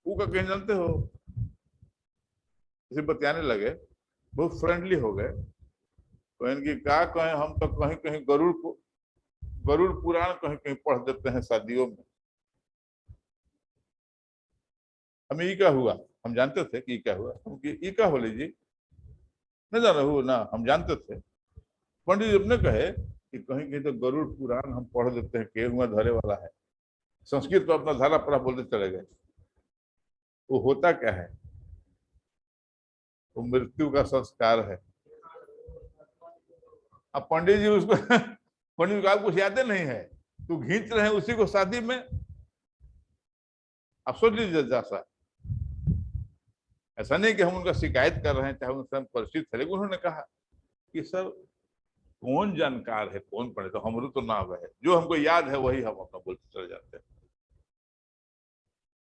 वो का कहीं जानते हो, इसे बतियाने लगे, बहुत फ्रेंडली हो गए। तो इनकी क्या कहें, हम तो कहीं कहीं गरुड़ पुराण कहीं कहीं पढ़ देते हैं शादियों में। हमें ई क्या हुआ, हम जानते थे कि क्या हुआ, ई क्या हो लीजिए नहीं जाना हो ना, हम जानते थे। पंडित जी अपने कहे कि कहीं कहीं तो गरुड़ पुराण हम पढ़ देते हैं, के हुआ धरे वाला है। संस्कृत तो अपना धारा पढ़ा बोलते चले गए। वो होता क्या है, वो मृत्यु का संस्कार है। अब पंडित जी उसको पंडित जी को कुछ यादें नहीं है, तो खींच रहे हैं उसी को शादी में। आप सोच लीजिए जैसा, ऐसा नहीं कि हम उनका शिकायत कर रहे हैं, चाहे उनसे हम परिचित थे, लेकिन उन्होंने कहा कि सर कौन जानकार है, कौन पढ़े, तो हमरो तो ना है, जो हमको याद है वही हम अपना बोलते चले जाते हैं।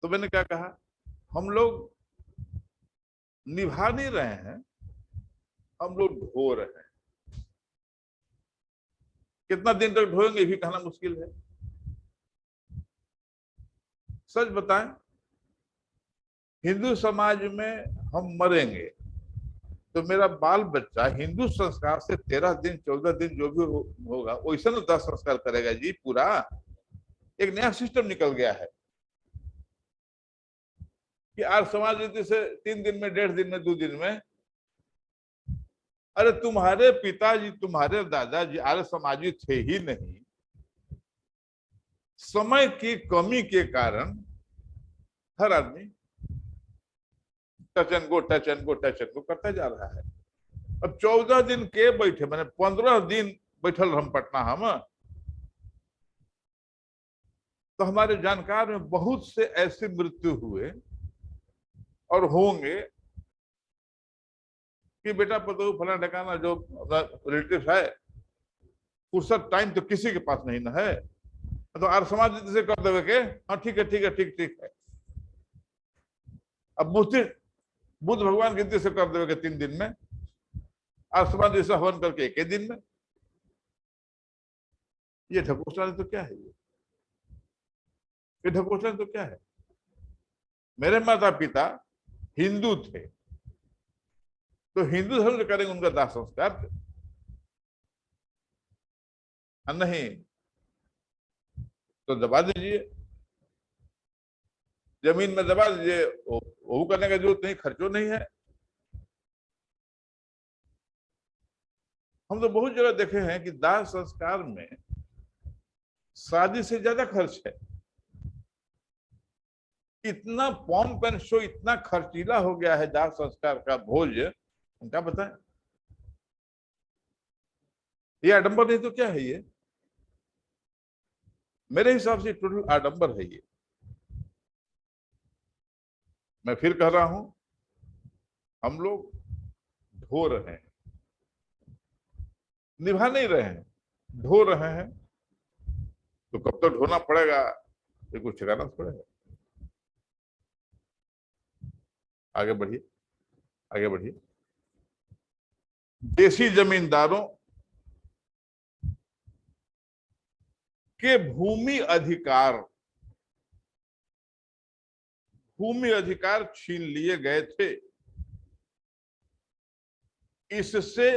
तो मैंने क्या कहा, हम लोग निभा नहीं रहे हैं, हम लोग ढो रहे हैं। कितना दिन तक ढोएंगे भी कहना मुश्किल है। सच बताएं, हिंदू समाज में हम मरेंगे तो मेरा बाल बच्चा हिंदू संस्कार से 13 दिन 14 दिन जो भी होगा वैसा ना 10 संस्कार करेगा जी पूरा। एक नया सिस्टम निकल गया है कि आर्य समाज रीति से 3 दिन में, 1.5 दिन में, 2 दिन में। अरे तुम्हारे पिताजी, तुम्हारे दादाजी आर्य समाजी थे ही नहीं। समय की कमी के कारण हर आदमी touch and go, touch and go, touch and go करता जा रहा है। अब 14 दिन के बैठे, मैंने 15 दिन बैठल हम पटना हम, तो हमारे जानकार में बहुत से ऐसे मृत्यु हुए और होंगे कि बेटा पतो फला ढकाना जो रिलेटिव है, फुर्सत टाइम तो किसी के पास नहीं ना है, तो आर्य समाज से कर देवे के हाँ ठीक है, ठीक है, ठीक ठीक है। अब बुद्ध भगवान गिनती से कर देवे के 3 दिन में, आर्य समाज जैसा हवन करके 1 दिन में। ये ढकोसला तो क्या है? ये ढकोसला तो क्या है? मेरे माता पिता हिंदू थे तो हिंदू धर्म करेंगे, उनका दाह संस्कार नहीं तो दबा दीजिए, जमीन में दबा दीजिए, वो करने का जरूरत नहीं, खर्चो नहीं है। हम तो बहुत जगह देखे हैं कि दाह संस्कार में शादी से ज्यादा खर्च है। इतना पॉम्प एंड शो, इतना खर्चीला हो गया है दाह संस्कार का भोज, उनका बताएं। ये आडंबर नहीं तो क्या है? ये मेरे हिसाब से टोटल आडंबर है। ये मैं फिर कह रहा हूं, हम लोग ढो रहे हैं, निभा नहीं रहे हैं, ढो रहे हैं। तो कब तक ढोना पड़ेगा ये कुछ ठिकाना पड़ेगा। आगे बढ़िए, आगे बढ़िए। देशी जमींदारों के भूमि अधिकार छीन लिए गए थे। इससे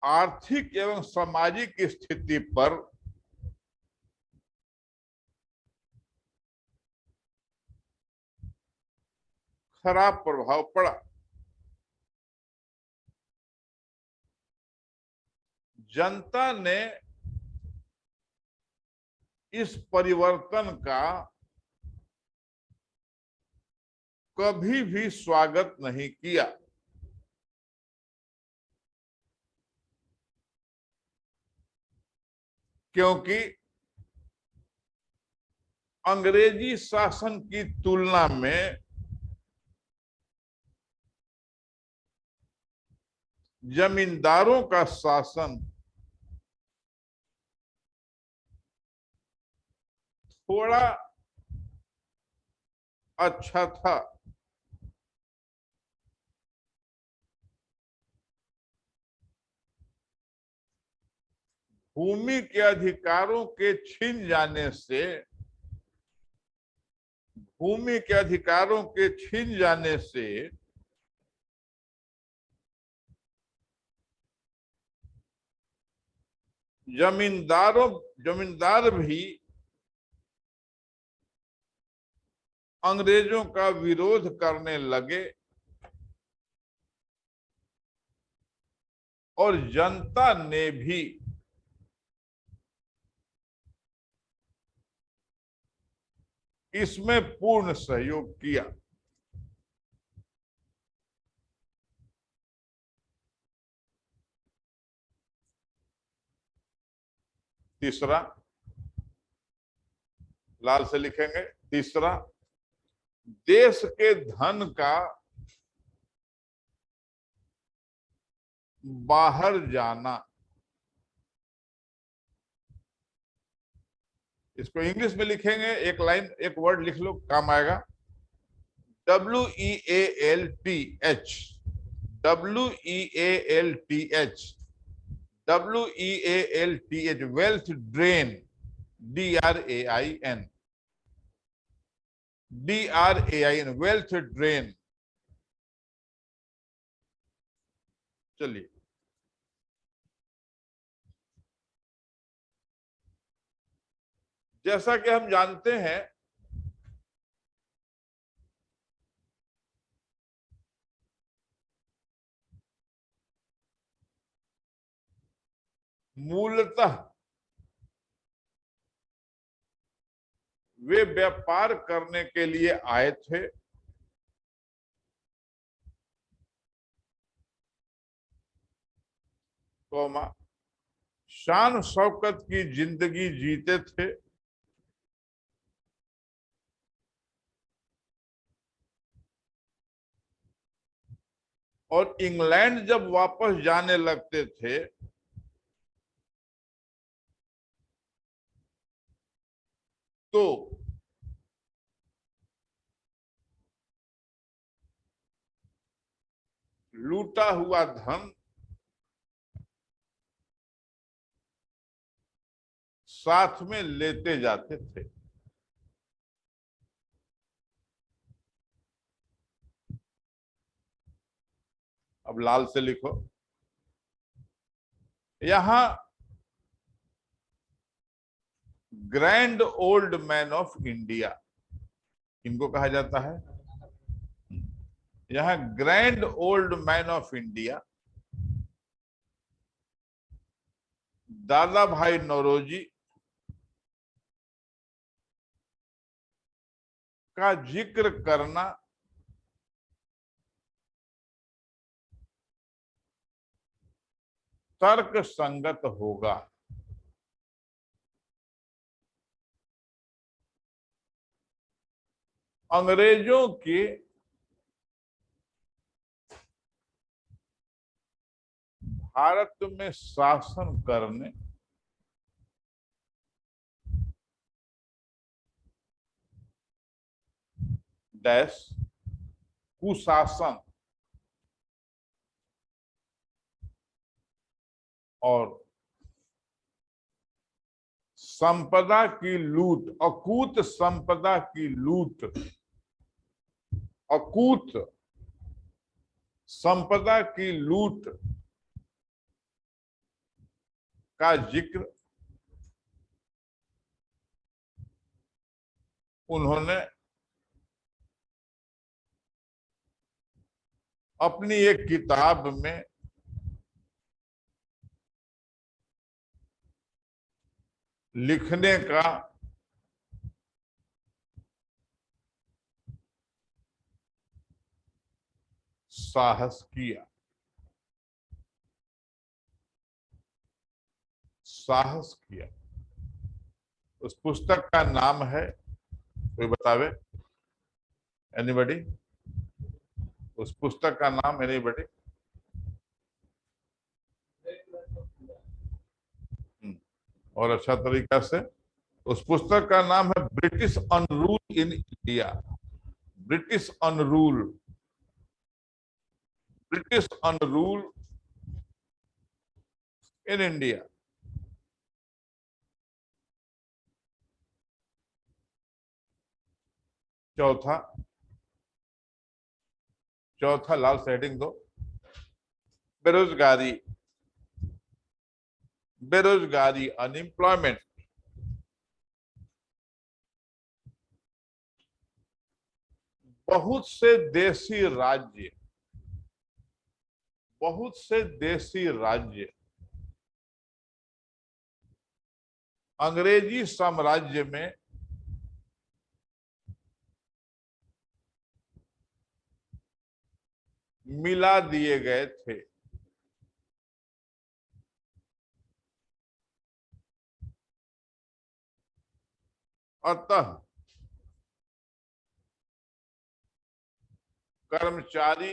आर्थिक एवं सामाजिक स्थिति पर खराब प्रभाव पड़ा। जनता ने इस परिवर्तन का कभी भी स्वागत नहीं किया, क्योंकि अंग्रेजी शासन की तुलना में जमींदारों का शासन थोड़ा अच्छा था। भूमि के अधिकारों के छीन जाने से, भूमि के अधिकारों के छीन जाने से जमींदार भी अंग्रेजों का विरोध करने लगे और जनता ने भी इसमें पूर्ण सहयोग किया। तीसरा, लाल से लिखेंगे, तीसरा, देश के धन का बाहर जाना। इसको इंग्लिश में लिखेंगे, एक लाइन, एक वर्ड लिख लो, काम आएगा। WEALTH, WEALTH, WEALTH, wealth drain, DRAIN, wealth drain. चलिए, जैसा कि हम जानते हैं मूलतः वे व्यापार करने के लिए आए थे, कौमा शान शौकत की जिंदगी जीते थे, और इंग्लैंड जब वापस जाने लगते थे तो लूटा हुआ धन साथ में लेते जाते थे। अब लाल से लिखो, यहां grand old man of India इनको कहा जाता है। यहां grand old man of India दादा भाई नौरोजी का जिक्र करना तर्क संगत होगा। अंग्रेजों के भारत में शासन करने डैश कुशासन और संपदा की लूट, अकूत संपदा की लूट, अकूत संपदा की लूट का जिक्र उन्होंने अपनी एक किताब में लिखने का साहस किया। साहस किया। उस पुस्तक का नाम है, कोई बतावे? एनीबॉडी? उस पुस्तक का नाम एनीबॉडी? और अच्छा तरीका से, उस पुस्तक का नाम है British unrule in India. British unrule, British unrule in India. चौथा, चौथा लाल से हेडिंग दो, बेरोजगारी, बेरोजगारी, अनएम्प्लॉयमेंट। बहुत से देशी राज्य, बहुत से देशी राज्य अंग्रेजी साम्राज्य में मिला दिए गए थे। अतः कर्मचारी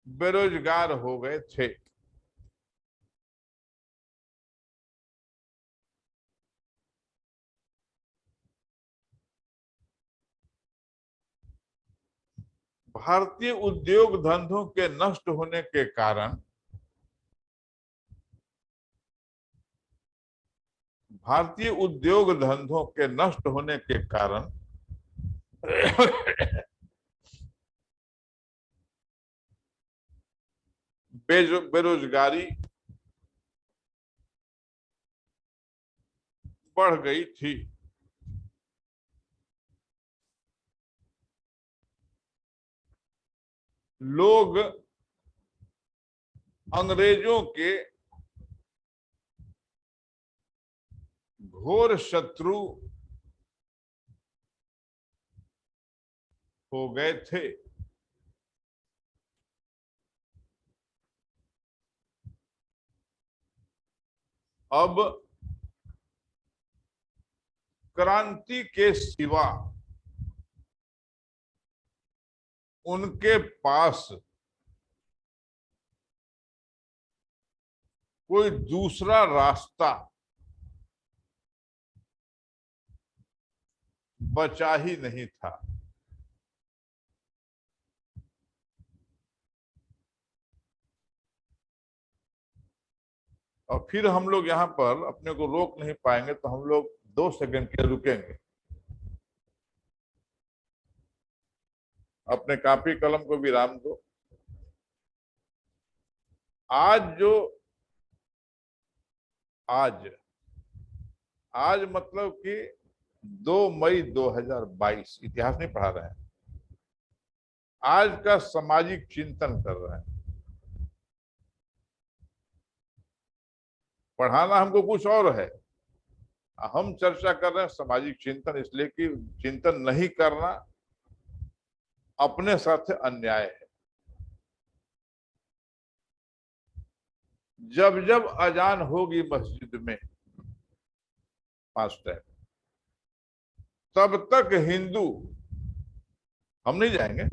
बेरोजगार हो गए थे। भारतीय उद्योग धंधों के नष्ट होने के कारण, भारतीय उद्योग धंधों के नष्ट होने के कारण बेरोजगारी बढ़ गई थी। लोग अंग्रेजों के घोर शत्रु हो गए थे। अब क्रांति के सिवा उनके पास कोई दूसरा रास्ता बचा ही नहीं था। और फिर हम लोग यहाँ पर अपने को रोक नहीं पाएंगे, तो हम लोग 2 सेकंड के रुकेंगे। अपने कॉपी कलम को विराम दो। आज मतलब कि 2 मई 2022, इतिहास नहीं पढ़ा रहे हैं, आज का सामाजिक चिंतन कर रहे हैं। पढ़ाना हमको कुछ और है, हम चर्चा कर रहे हैं सामाजिक चिंतन, इसलिए कि चिंतन नहीं करना अपने साथ अन्याय है। जब जब अजान होगी मस्जिद में 5 टाइम, तब तक हिंदू, हम नहीं जाएंगे,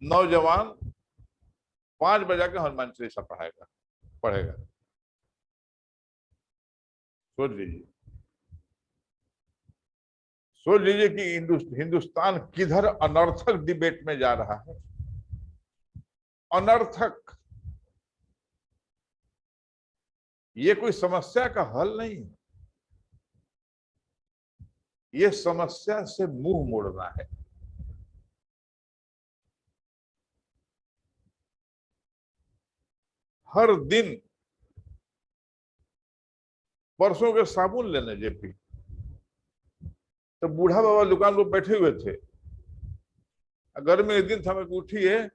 नौजवान 5 बजे के हनुमान चालीसा पढ़ेगा। सोच लीजिए कि हिंदुस्तान किधर अनर्थक डिबेट में जा रहा है। अनर्थक। ये कोई समस्या का हल नहीं है, ये समस्या से मुंह मोड़ना है। हर दिन परसों के साबुन लेने जेपी, तो बूढ़ा बाबा दुकान पर बैठे हुए थे। गर्मी के दिन था, मैं उठिए,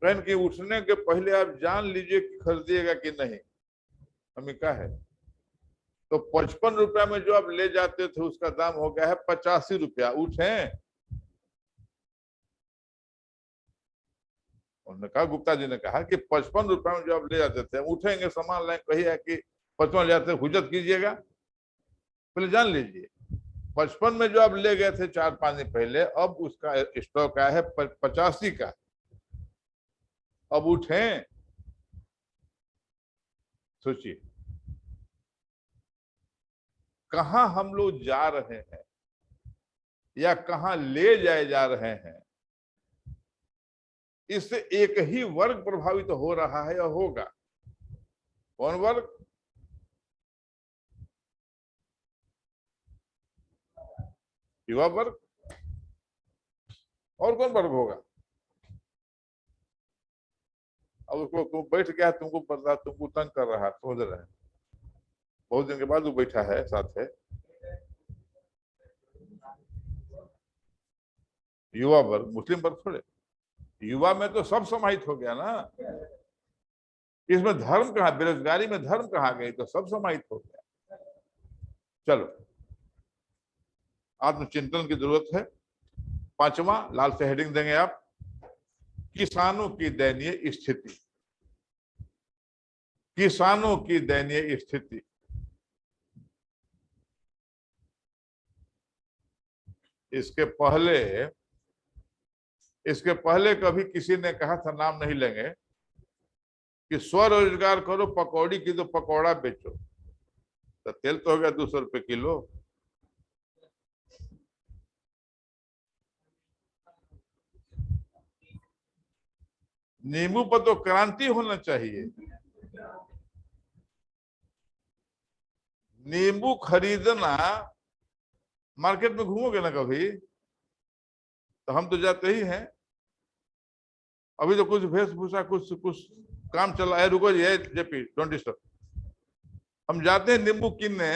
कहन कि उठने के पहले आप जान लीजिए कि खरीदिएगा कि नहीं। हमें क्या है, तो 55 रुपया में जो आप ले जाते थे उसका दाम हो गया है 85 रुपया। उठे? उन्होंने कहा, गुप्ता जी ने कहा कि 55 रुपया में जो आप ले जाते थे, उठेंगे सामान लाए, कहिए कि 55 ले जाते, हुज्जत कीजिएगा, पहले जान लीजिए। 55 में जो आप ले गए थे 4-5 दिन पहले, अब उसका स्टॉक आया है 85 का। अब उठें, सोचिए कहां हम लोग जा रहे हैं या कहां ले जाए जा रहे हैं। इससे एक ही वर्ग प्रभावित हो रहा है या होगा। कौन वर्ग? युवा वर्ग। और कौन वर्ग होगा? अब उसको तुम बैठ गया, तुमको पता, तुमको तंग कर रहा है, समझ रहे हैं, बहुत दिन के बाद वो बैठा है साथ है। युवा वर्ग, मुस्लिम वर्ग थोड़े। युवा में तो सब समाहित हो गया ना, इसमें धर्म कहाँ, बेरोजगारी में धर्म कहाँ गई, तो सब समाहित हो गया। चलो, आत्मचिंतन की जरूरत है। 5वां, लाल से हेडिंग देंगे आप, किसानों की दयनीय स्थिति। किसानों की दयनीय स्थिति। इसके पहले कभी किसी ने कहा था, नाम नहीं लेंगे, कि स्वरोजगार करो, पकौड़ी की तो पकौड़ा बेचो। तो तेल तो हो गया 200 रुपए किलो। नींबू पर तो क्रांति होना चाहिए। नींबू खरीदना, मार्केट में घूमोगे ना कभी, तो हम तो जाते ही हैं, अभी तो कुछ वेशभूषा, कुछ कुछ काम चल रहा है। रुको जी, जेपी डोंट डिस्टर्ब। हम जाते हैं नींबू किनने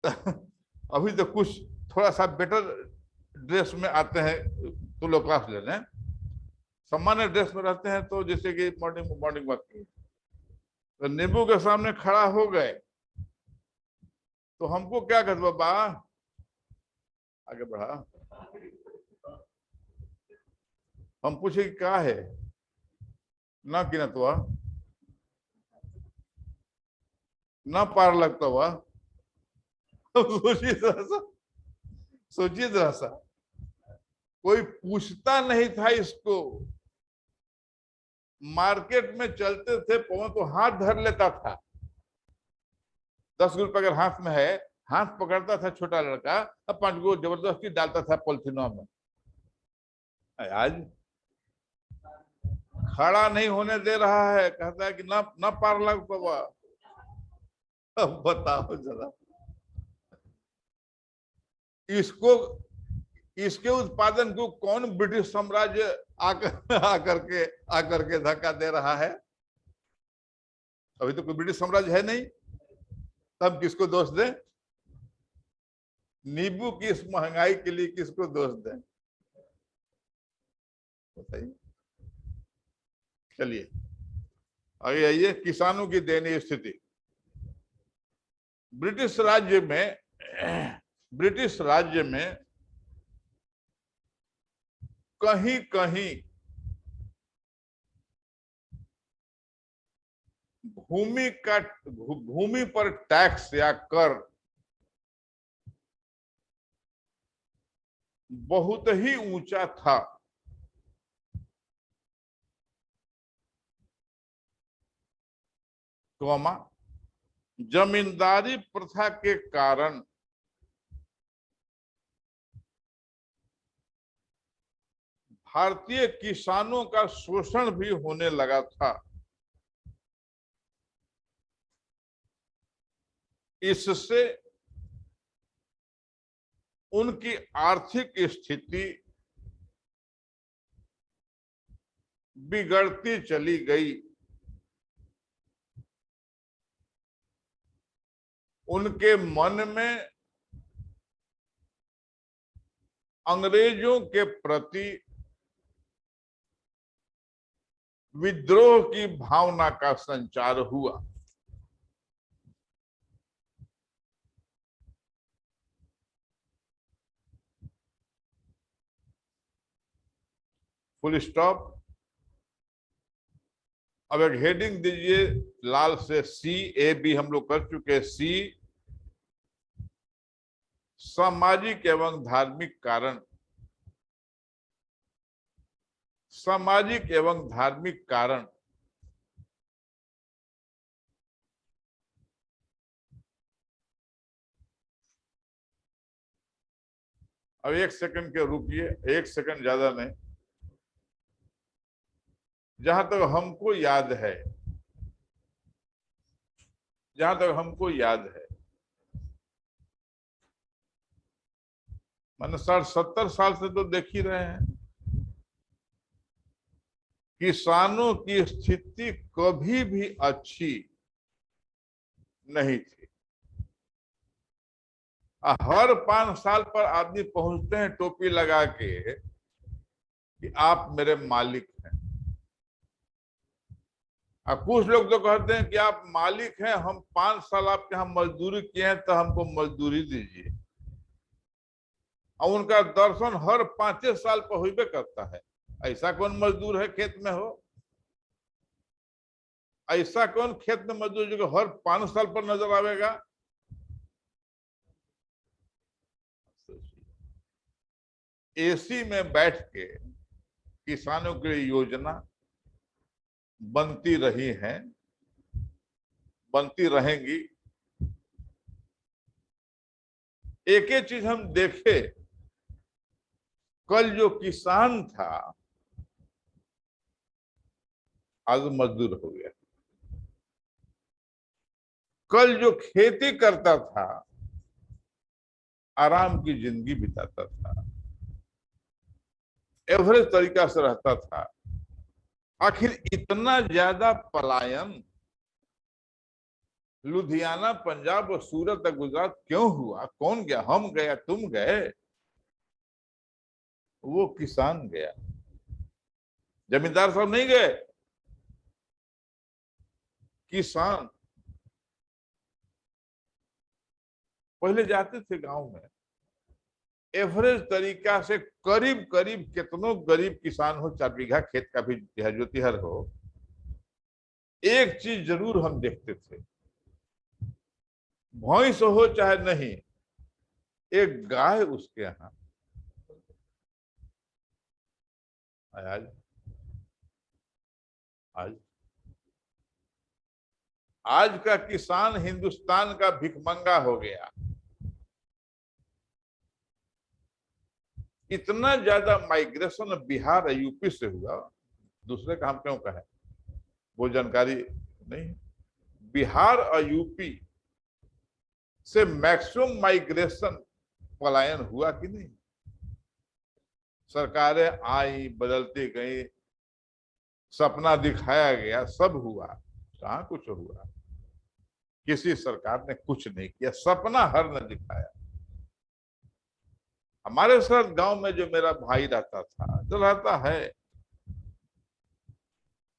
अभी तो कुछ थोड़ा सा बेटर ड्रेस में आते हैं तो लोग क्लास लेने, सामान्य ड्रेस में रहते हैं। तो जैसे कि मॉर्निंग मॉर्निंग वॉक की, तो नींबू के सामने खड़ा हो गए तो हमको क्या कहते, बाबा आगे बढ़ा, हम पूछे कि क्या है ना, कि ना तो ना पार लगता हुआ। सोचिए थोड़ा सा, सोचिए थोड़ा सा, कोई पूछता नहीं था इसको। मार्केट में चलते थे पवन तो हाथ धर लेता था। 10 रुपए अगर हाथ में है, हाथ पकड़ता था छोटा लड़का, अब 5 गो जबरदस्ती डालता था पॉलिथीनों में। आज खड़ा नहीं होने दे रहा है, कहता है कि ना ना पार लग बाबा। अब बताओ जरा, इसको, इसके उत्पादन को कौन ब्रिटिश साम्राज्य आकर के धक्का दे रहा है? अभी तो कोई ब्रिटिश साम्राज्य है नहीं, तब किसको दोष दें? नींबू की इस महंगाई के लिए किसको दोष दें? बताइए। चलिए आगे आइए, किसानों की दयनीय स्थिति। ब्रिटिश राज्य में, ब्रिटिश राज्य में कहीं कहीं भूमि पर टैक्स या कर बहुत ही ऊंचा था। कौमा, जमींदारी प्रथा के कारण भारतीय किसानों का शोषण भी होने लगा था। इससे उनकी आर्थिक स्थिति बिगड़ती चली गई। उनके मन में अंग्रेजों के प्रति विद्रोह की भावना का संचार हुआ। Full stop. अब एक हेडिंग दीजिए लाल से, सी ए बी हम लोग कर चुके। सी, सामाजिक एवं धार्मिक कारण। सामाजिक एवं धार्मिक कारण। अब 1 सेकंड के रुकिए, 1 सेकंड ज्यादा नहीं। जहां तक हमको याद है, जहां तक हमको याद है, मैंने 60-70 साल से तो देख ही रहे हैं, किसानों की स्थिति कभी भी अच्छी नहीं थी। हर 5 साल पर आदमी पहुंचते हैं टोपी लगा के कि आप मेरे मालिक हैं। कुछ लोग तो कहते हैं कि आप मालिक हैं, हम 5 साल आपके यहाँ मजदूरी किए हैं तो हमको मजदूरी दीजिए। और उनका दर्शन हर 5 साल पर हुई करता है। ऐसा कौन मजदूर है खेत में हो, ऐसा कौन खेत में मजदूर जो हर 5 साल पर नजर आवेगा? एसी में बैठ के किसानों की योजना बनती रही हैं, बनती रहेंगी। एक एक चीज हम देखे, कल जो किसान था आज मजदूर हो गया। कल जो खेती करता था आराम की जिंदगी बिताता था, एवरेज तरीका से रहता था। आखिर इतना ज्यादा पलायन लुधियाना, पंजाब और सूरत और गुजरात क्यों हुआ? कौन गया? हम गए, तुम गए? वो किसान गया, जमींदार साहब नहीं गए, किसान। पहले जाते थे गांव में, एवरेज तरीका से करीब करीब कितनों गरीब किसान हो, 4 बीघा खेत का भी जोतिहर हो, एक चीज जरूर हम देखते थे, भैंस हो चाहे नहीं, एक गाय उसके यहाँ। आज आज आज का किसान हिंदुस्तान का भिखमंगा हो गया। इतना ज्यादा माइग्रेशन बिहार और यूपी से हुआ, दूसरे का हम क्यों कहें, वो जानकारी नहीं। बिहार और यूपी से मैक्सिमम माइग्रेशन, पलायन हुआ कि नहीं? सरकारें आई, बदलती गई, सपना दिखाया गया, सब हुआ, कहां कुछ हुआ? किसी सरकार ने कुछ नहीं किया, सपना हर ने दिखाया। हमारे साथ गांव में जो मेरा भाई रहता था, जो रहता है,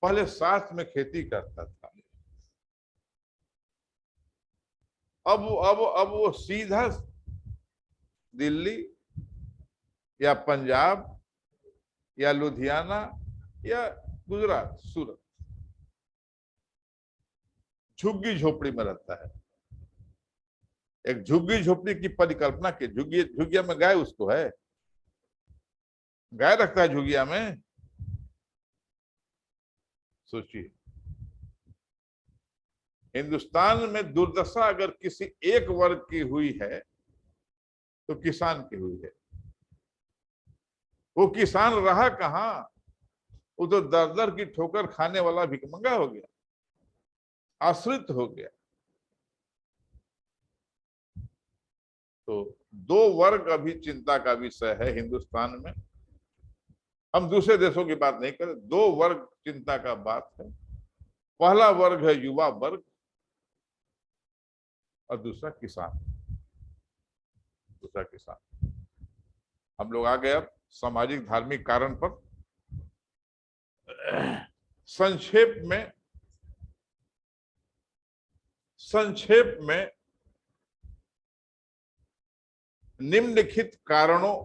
पहले साथ में खेती करता था, अब वो सीधा दिल्ली या पंजाब या लुधियाना या गुजरात, सूरत, झुग्गी झोपड़ी में रहता है। एक झुग्गी झोपड़ी की परिकल्पना की, झुग्गी झुग्गिया में गाय उसको है, गाय रखता है झुग्गिया में। सोचिए, हिंदुस्तान में दुर्दशा अगर किसी एक वर्ग की हुई है तो किसान की हुई है। वो किसान रहा कहां? वो तो दर दर की ठोकर खाने वाला भिखमंगा हो गया, आश्रित हो गया। तो दो वर्ग अभी चिंता का विषय है हिंदुस्तान में। हम दूसरे देशों की बात नहीं करें, दो वर्ग चिंता का बात है। पहला वर्ग है युवा वर्ग और दूसरा किसान। दूसरा किसान। हम लोग आ गए अब सामाजिक धार्मिक कारण पर। संक्षेप में निम्नलिखित कारणों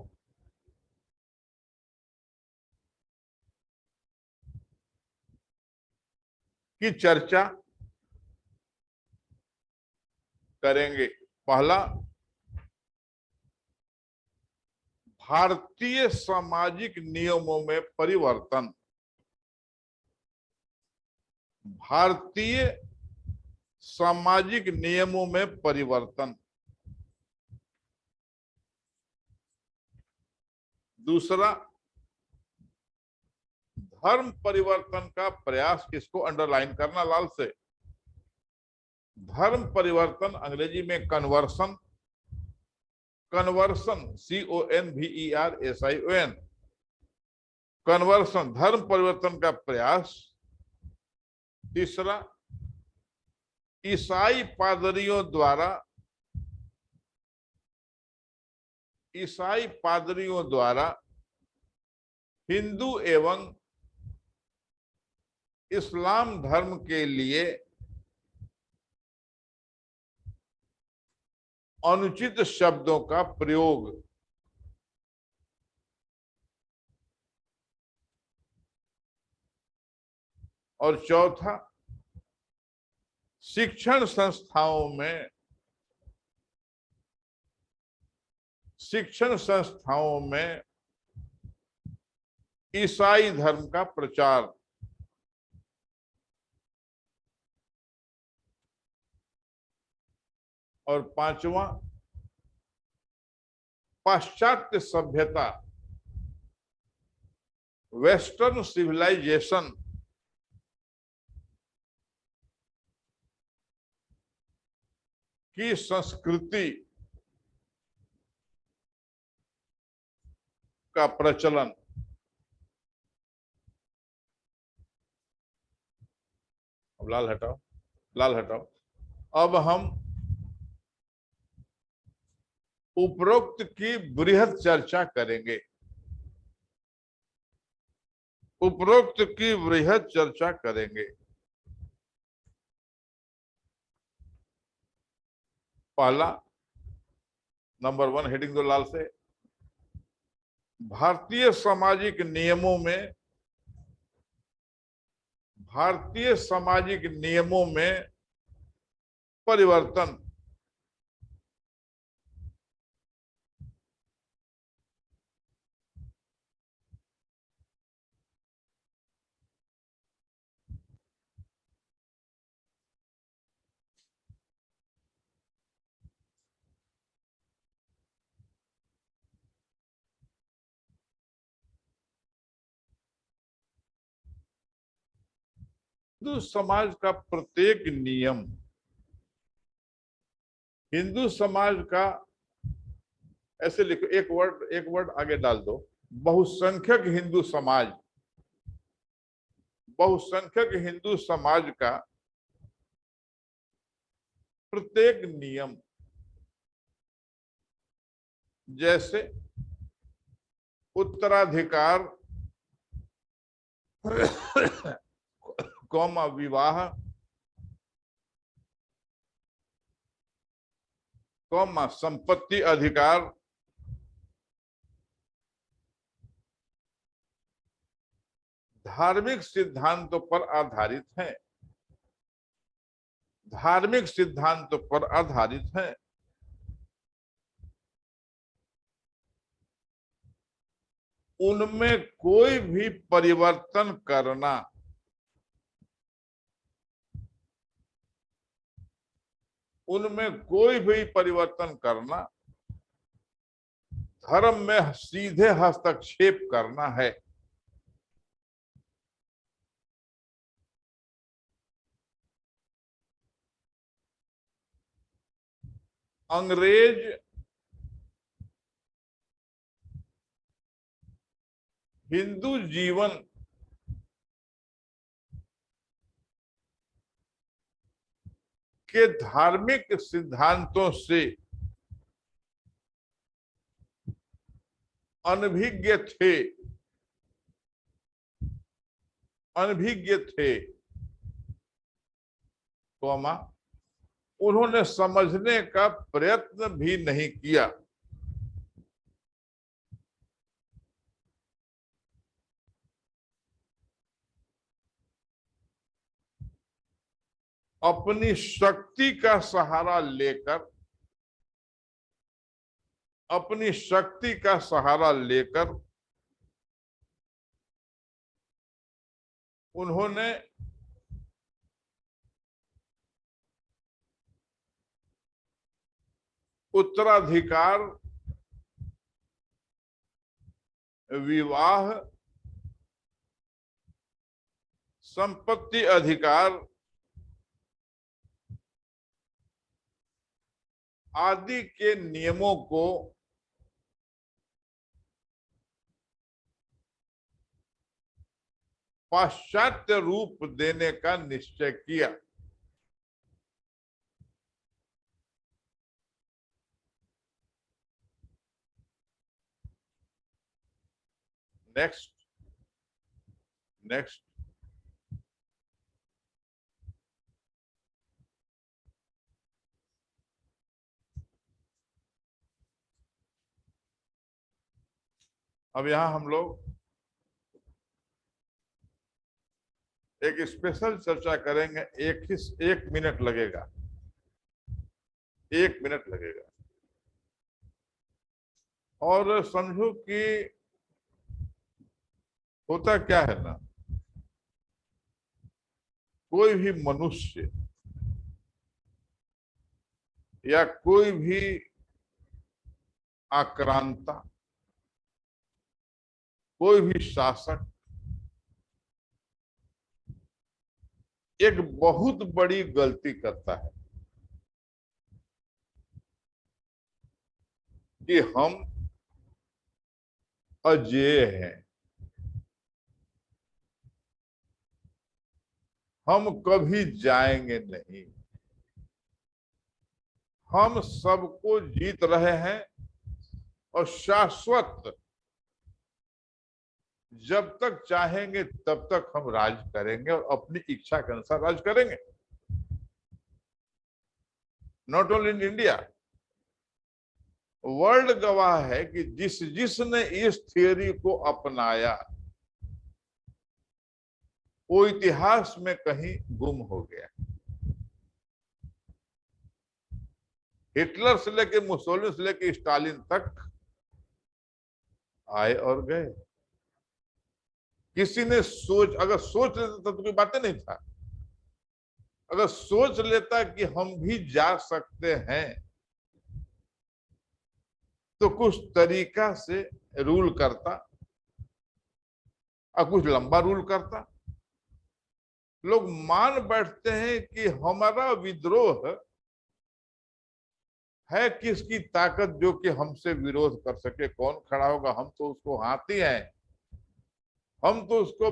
की चर्चा करेंगे। पहला, भारतीय सामाजिक नियमों में परिवर्तन। भारतीय सामाजिक नियमों में परिवर्तन। दूसरा, धर्म परिवर्तन का प्रयास। इसको अंडरलाइन करना लाल से। धर्म परिवर्तन, अंग्रेजी में कन्वर्सन, कन्वर्सन CONVERSION, कन्वर्सन, धर्म परिवर्तन का प्रयास। तीसरा, ईसाई पादरियों द्वारा हिंदू एवं इस्लाम धर्म के लिए अनुचित शब्दों का प्रयोग। और चौथा, शिक्षण संस्थाओं में ईसाई धर्म का प्रचार। और पांचवा, पाश्चात्य सभ्यता, वेस्टर्न सिविलाइजेशन की संस्कृति का प्रचलन। अब लाल हटाओ, लाल हटाओ। अब हम उपरोक्त की बृहद चर्चा करेंगे, उपरोक्त की बृहद चर्चा करेंगे। पहला, नंबर 1, हेडिंग दो लाल से, भारतीय सामाजिक नियमों में, भारतीय सामाजिक नियमों में परिवर्तन। हिंदू समाज का प्रत्येक नियम, हिंदू समाज का, ऐसे लिखो, एक वर्ड आगे डाल दो, बहुसंख्यक हिंदू समाज, बहुसंख्यक हिंदू समाज का प्रत्येक नियम, जैसे उत्तराधिकार, कौमा विवाह, कौमा संपत्ति अधिकार, धार्मिक सिद्धांतों पर आधारित है, धार्मिक सिद्धांतों पर आधारित है। उनमें कोई भी परिवर्तन करना, उनमें कोई भी परिवर्तन करना धर्म में सीधे हस्तक्षेप करना है। अंग्रेज हिंदू जीवन के धार्मिक सिद्धांतों से अनभिज्ञ थे, अनभिज्ञ थे, कौमा उन्होंने समझने का प्रयत्न भी नहीं किया। अपनी शक्ति का सहारा लेकर, अपनी शक्ति का सहारा लेकर उन्होंने उत्तराधिकार, विवाह, संपत्ति अधिकार आदि के नियमों को पाश्चात्य रूप देने का निश्चय किया। नेक्स्ट, नेक्स्ट, अब यहां हम लोग एक स्पेशल चर्चा करेंगे। एक मिनट लगेगा, एक मिनट लगेगा। और समझो कि होता क्या है ना, कोई भी मनुष्य या कोई भी आक्रांता, कोई भी शासक एक बहुत बड़ी गलती करता है कि हम अजेय हैं। हम कभी जाएंगे नहीं। हम सबको जीत रहे हैं और शाश्वत जब तक चाहेंगे तब तक हम राज करेंगे और अपनी इच्छा के अनुसार राज करेंगे। Not only in India, world गवाह है कि जिसने इस थियोरी को अपनाया वो इतिहास में कहीं गुम हो गया। हिटलर से लेके मुसोलिनी से लेके स्टालिन तक आए और गए। किसी ने अगर सोच लेता तो कोई बातें नहीं था। अगर सोच लेता कि हम भी जा सकते हैं तो कुछ तरीका से रूल करता और कुछ लंबा रूल करता। लोग मान बैठते हैं कि हमारा विद्रोह है किसकी ताकत जो कि हमसे विरोध कर सके, कौन खड़ा होगा, हम तो उसको हाथी हैं, हम तो उसको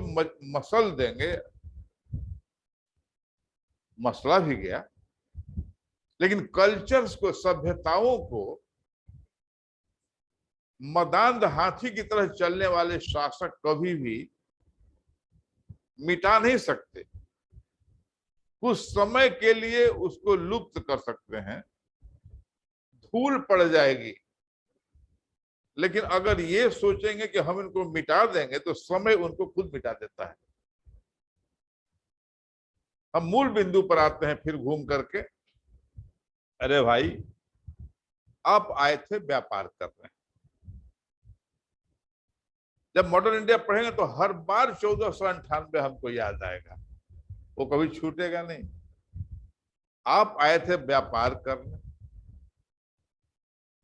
मसल देंगे। मसला भी गया, लेकिन कल्चर्स को, सभ्यताओं को मदांध हाथी की तरह चलने वाले शासक कभी भी मिटा नहीं सकते। कुछ समय के लिए उसको लुप्त कर सकते हैं, धूल पड़ जाएगी, लेकिन अगर ये सोचेंगे कि हम इनको मिटा देंगे तो समय उनको खुद मिटा देता है। हम मूल बिंदु पर आते हैं फिर घूम करके। अरे भाई, आप आए थे व्यापार कर रहे हैं। जब मॉडर्न इंडिया पढ़ेंगे तो हर बार 1498 हमको याद आएगा, वो कभी छूटेगा नहीं। आप आए थे व्यापार करने,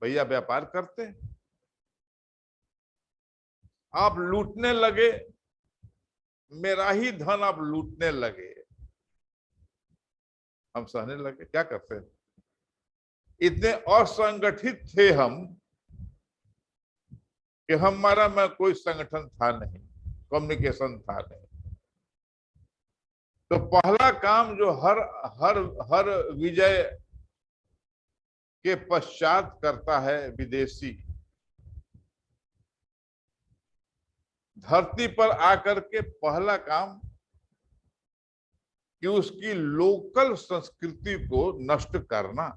भैया व्यापार करते हैं। आप लूटने लगे, मेरा ही धन आप लूटने लगे, हम सहने लगे। क्या करते हैं? इतने असंगठित थे हम कि हमारा में कोई संगठन था नहीं, कम्युनिकेशन था नहीं। तो पहला काम जो हर हर हर विजय के पश्चात करता है विदेशी, धरती पर आकर के पहला काम कि उसकी लोकल संस्कृति को नष्ट करना।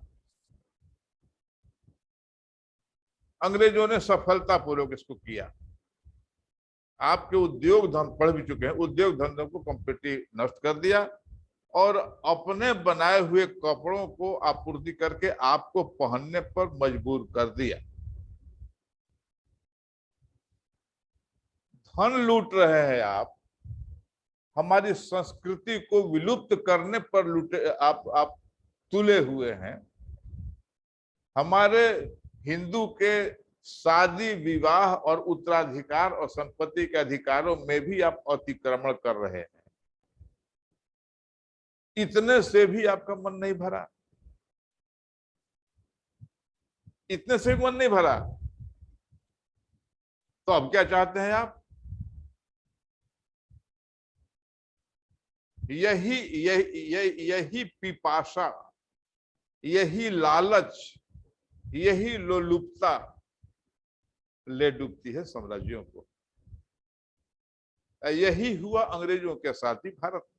अंग्रेजों ने सफलतापूर्वक इसको किया। आपके उद्योग धन पढ़ भी चुके हैं, उद्योग धंधों को कंप्लीटली नष्ट कर दिया और अपने बनाए हुए कपड़ों को आपूर्ति करके आपको पहनने पर मजबूर कर दिया। धन लूट रहे हैं आप, हमारी संस्कृति को विलुप्त करने पर लूटे आप तुले हुए हैं। हमारे हिंदू के शादी विवाह और उत्तराधिकार और संपत्ति के अधिकारों में भी आप अतिक्रमण कर रहे हैं। इतने से भी आपका मन नहीं भरा, इतने से भी मन नहीं भरा, तो अब क्या चाहते हैं आप? यही पिपासा, यही लालच, यही लोलुपता ले डूबती है साम्राज्यों को। यही हुआ अंग्रेजों के साथ ही भारत में।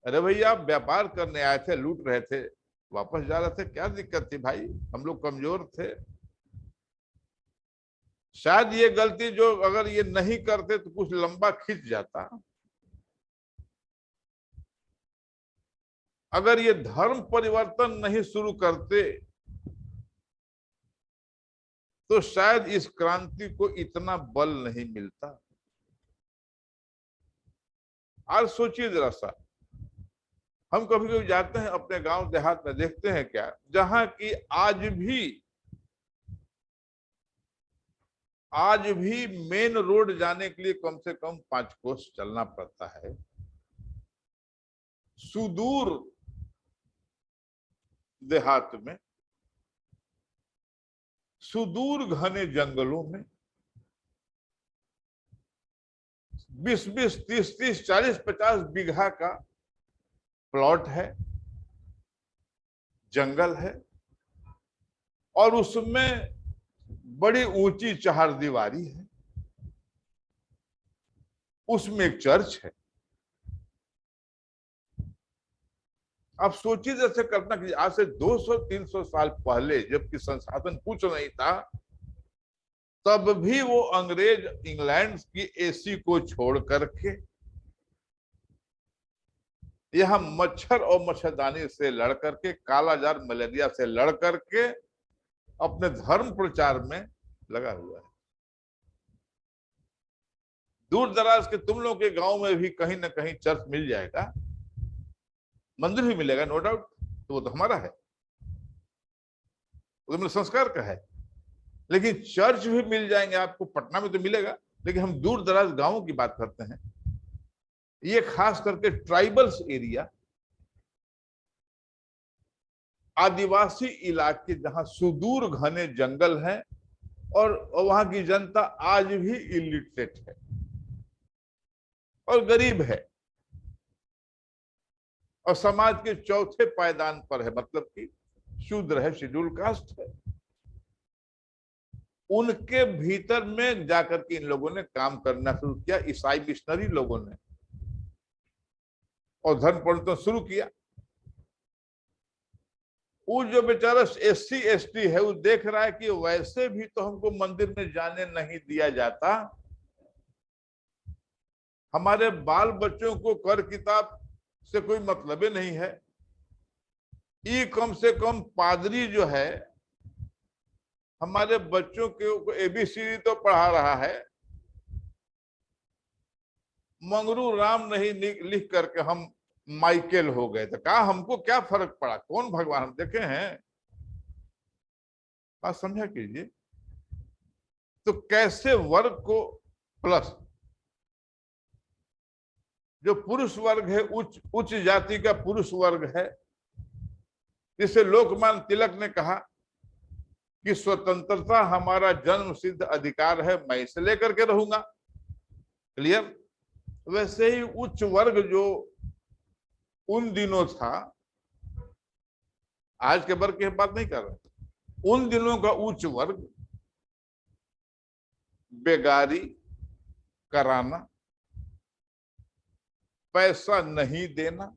अरे भैया, आप व्यापार करने आए थे, लूट रहे थे, वापस जा रहे थे, क्या दिक्कत थी भाई? हम लोग कमजोर थे। शायद ये गलती जो अगर ये नहीं करते तो कुछ लंबा खिंच जाता। अगर ये धर्म परिवर्तन नहीं शुरू करते तो शायद इस क्रांति को इतना बल नहीं मिलता। आज सोचिए जरा सा, हम कभी कभी जाते हैं अपने गांव देहात में, देखते हैं क्या, जहां की आज भी मेन रोड जाने के लिए कम से कम 5 कोस चलना पड़ता है। सुदूर देहात में, सुदूर घने जंगलों में 20-20, 30-30, 40-50 बीघा का प्लॉट है, जंगल है, और उसमें बड़ी ऊंची चहारदीवारी है, उसमें एक चर्च है। आप सोचिए, जैसे कल्पना कीजिए, आज से 200-300 साल पहले जबकि संसाधन कुछ नहीं था, तब भी वो अंग्रेज इंग्लैंड की एसी को छोड़ करके यहां मच्छर और मच्छरदानी से लड़ करके, कालाजार मलेरिया से लड़ करके अपने धर्म प्रचार में लगा हुआ है। दूर दराज के तुम लोग के गांव में भी कहीं ना कहीं चर्च मिल जाएगा, मंदिर भी मिलेगा, नो डाउट, तो वो तो हमारा है, वो तो मेरे संस्कार का है। लेकिन चर्च भी मिल जाएंगे आपको, पटना में तो मिलेगा, लेकिन हम दूर दराज गांवों की बात करते हैं। ये खास करके ट्राइबल्स एरिया, आदिवासी इलाके जहां सुदूर घने जंगल हैं, और वहां की जनता आज भी इलिटरेट है और गरीब है, और समाज के चौथे पायदान पर है, मतलब कि शूद्र है, शेड्यूल कास्ट है। उनके भीतर में जाकर के इन लोगों ने काम करना शुरू किया, ईसाई मिशनरी लोगों ने, और धर्म परिवर्तन शुरू किया। वो जो बेचारा SC ST है, वो देख रहा है कि वैसे भी तो हमको मंदिर में जाने नहीं दिया जाता, हमारे बाल बच्चों को कर किताब से कोई मतलब ही नहीं है, ये कम से कम पादरी जो है हमारे बच्चों के ABCD तो पढ़ा रहा है, मंगरू राम नहीं लिख करके हम माइकेल हो गए, तो कहा हमको क्या फर्क पड़ा, कौन भगवान हम देखे हैं। बात समझा कीजिए। तो कैसे वर्ग को प्लस, जो पुरुष वर्ग है, उच्च उच्च जाति का पुरुष वर्ग है, जिसे लोकमान्य तिलक ने कहा कि स्वतंत्रता हमारा जन्म सिद्ध अधिकार है, मैं इसे लेकर के रहूंगा, क्लियर। वैसे ही उच्च वर्ग जो उन दिनों था, आज के वर्ग की बात नहीं कर रहे, उन दिनों का उच्च वर्ग बेगारी कराना, पैसा नहीं देना,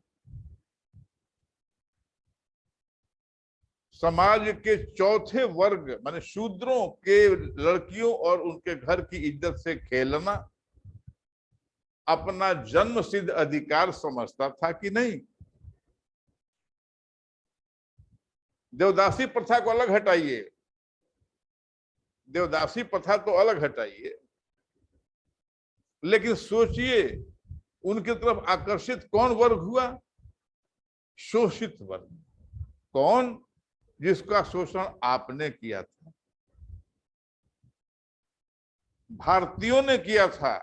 समाज के चौथे वर्ग माने शूद्रों के लड़कियों और उनके घर की इज्जत से खेलना अपना जन्म सिद्ध अधिकार समझता था कि नहीं। देवदासी प्रथा को अलग हटाइए, देवदासी प्रथा तो अलग हटाइए, लेकिन सोचिए उनकी तरफ आकर्षित कौन वर्ग हुआ, शोषित वर्ग। कौन? जिसका शोषण आपने किया था, भारतीयों ने किया था,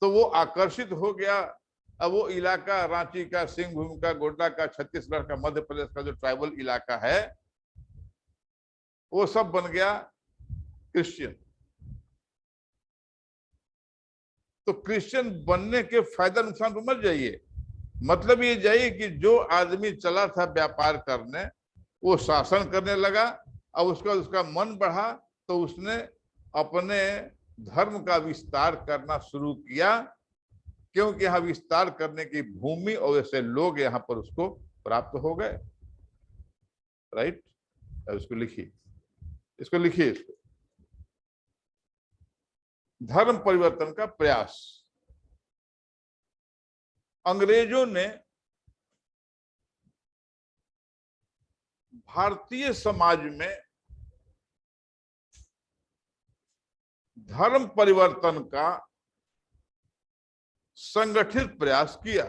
तो वो आकर्षित हो गया। अब वो इलाका रांची का, सिंहभूम का, गोड्डा का, छत्तीसगढ़ का, मध्य प्रदेश का जो ट्राइबल इलाका है, वो सब बन गया क्रिश्चियन। तो क्रिश्चियन बनने के फायदा नुकसान को मत जाइए, मतलब ये जाइए कि जो आदमी चला था व्यापार करने, वो शासन करने लगा, अब उसका उसका मन बढ़ा, तो उसने अपने धर्म का विस्तार करना शुरू किया, क्योंकि यहाँ विस्तार करने की भूमि और ऐसे लोग यहाँ पर उसको प्राप्त हो गए। राइट, इसको लिखिए, इसको लिखिए, इसको धर्म परिवर्तन का प्रयास। अंग्रेजों ने भारतीय समाज में धर्म परिवर्तन का संगठित प्रयास किया।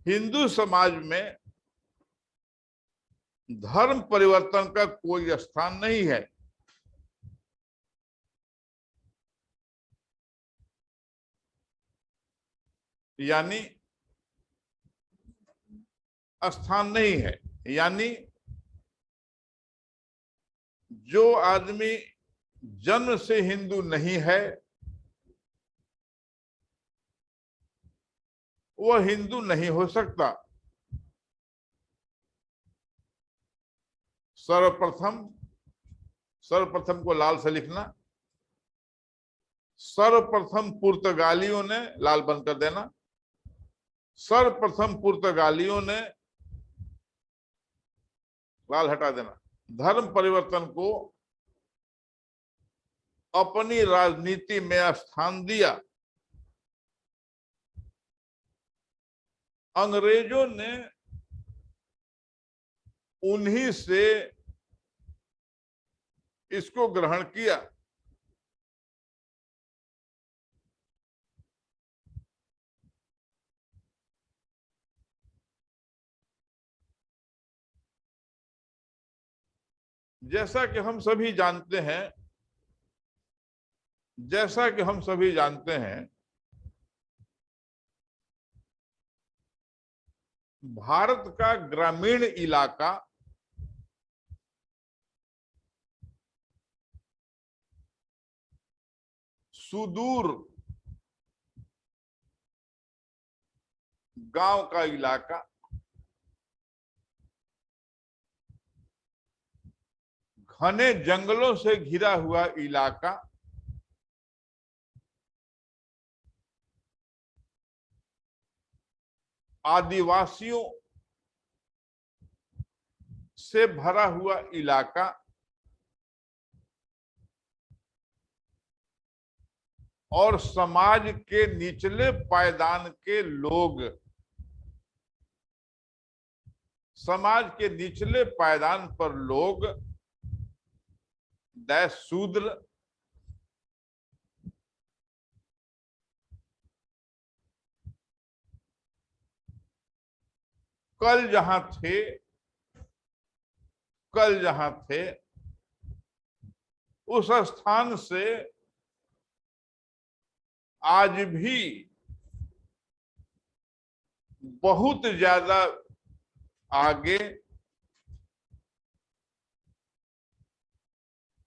हिंदू समाज में धर्म परिवर्तन का कोई स्थान नहीं है। यानी स्थान नहीं है, यानी जो आदमी जन्म से हिंदू नहीं है वह हिंदू नहीं हो सकता। सर्वप्रथम, सर्वप्रथम को लाल से लिखना। सर्वप्रथम पुर्तगालियों ने, लाल बंद कर देना, सर्वप्रथम पुर्तगालियों ने, लाल हटा देना, धर्म परिवर्तन को अपनी राजनीति में स्थान दिया। अंग्रेजों ने उन्हीं से इसको ग्रहण किया। जैसा कि हम सभी जानते हैं, जैसा कि हम सभी जानते हैं, भारत का ग्रामीण इलाका सुदूर गांव का इलाका, घने जंगलों से घिरा हुआ इलाका, आदिवासियों से भरा हुआ इलाका और समाज के निचले पायदान के लोग, समाज के निचले पायदान पर लोग, शूद्र, कल जहां थे, कल जहां थे उस स्थान से आज भी बहुत ज्यादा आगे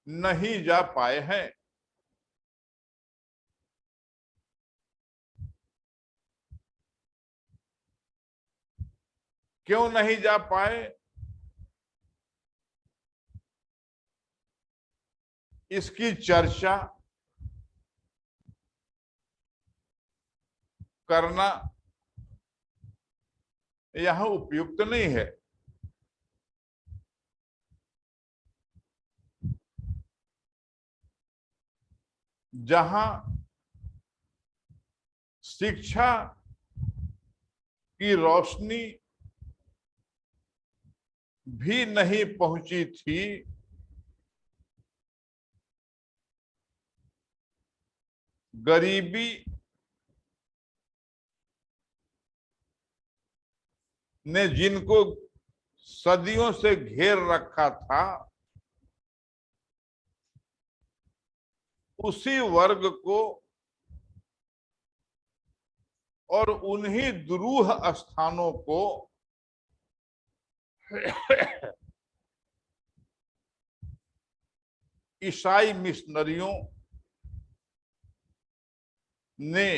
नहीं जा पाए हैं। क्यों नहीं जा पाए? इसकी चर्चा करना यहां उपयुक्त नहीं है। जहां शिक्षा की रोशनी भी नहीं पहुंची थी, गरीबी ने जिनको सदियों से घेर रखा था, उसी वर्ग को और उन्हीं दुरूह स्थानों को ईसाई मिशनरियों ने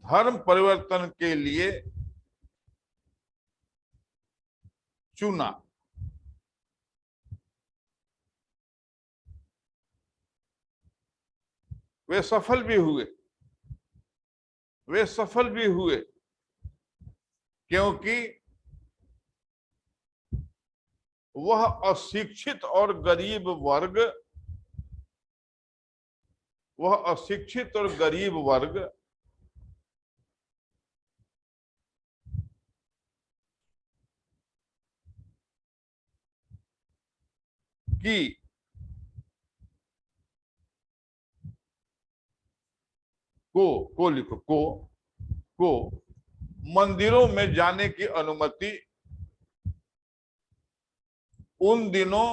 धर्म परिवर्तन के लिए चुना। वे सफल भी हुए, वे सफल भी हुए, क्योंकि वह अशिक्षित और गरीब वर्ग, वह अशिक्षित और गरीब वर्ग की को लिखो, को मंदिरों में जाने की अनुमति उन दिनों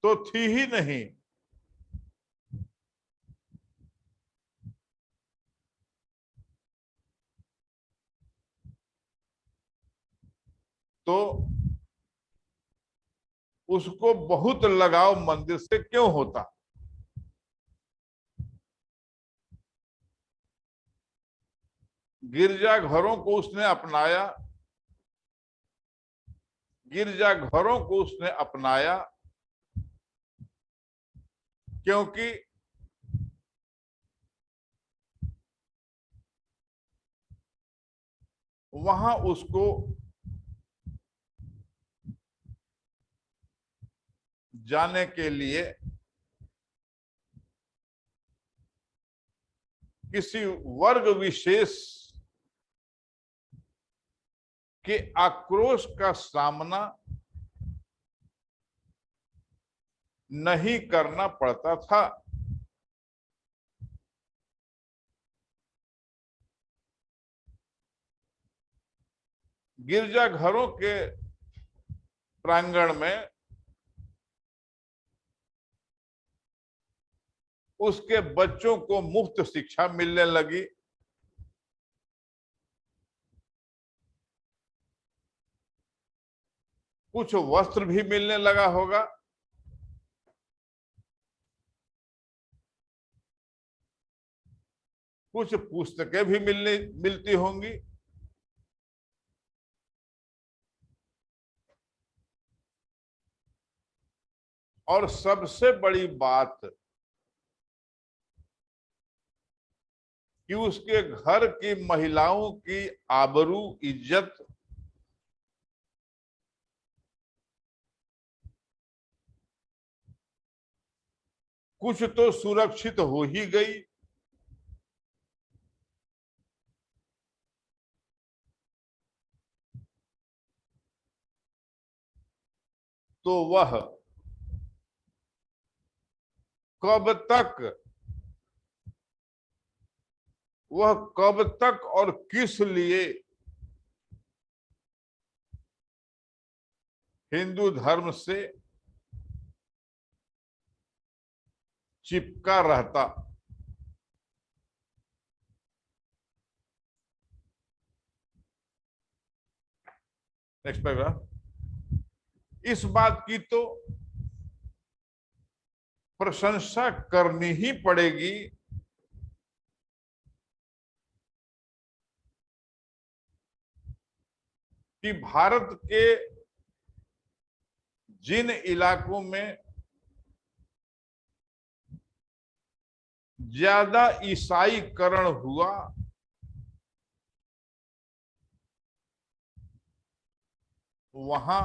तो थी ही नहीं। तो उसको बहुत लगाव मंदिर से क्यों होता? गिरजाघरों को उसने अपनाया, गिरजाघरों को उसने अपनाया क्योंकि वहां उसको जाने के लिए किसी वर्ग विशेष के आक्रोश का सामना नहीं करना पड़ता था। गिरजाघरों के प्रांगण में उसके बच्चों को मुफ्त शिक्षा मिलने लगी। कुछ वस्त्र भी मिलने लगा होगा, कुछ पुस्तकें भी मिलती होंगी। और सबसे बड़ी बात कि उसके घर की महिलाओं की आबरू, इज्जत कुछ तो सुरक्षित हो ही गई। तो कब वह कब तक और किस लिए हिंदू धर्म से चिपका रहता? Next paragraph. इस बात की तो प्रशंसा करनी ही पड़ेगी कि भारत के जिन इलाकों में ज्यादा ईसाईकरण हुआ, वहां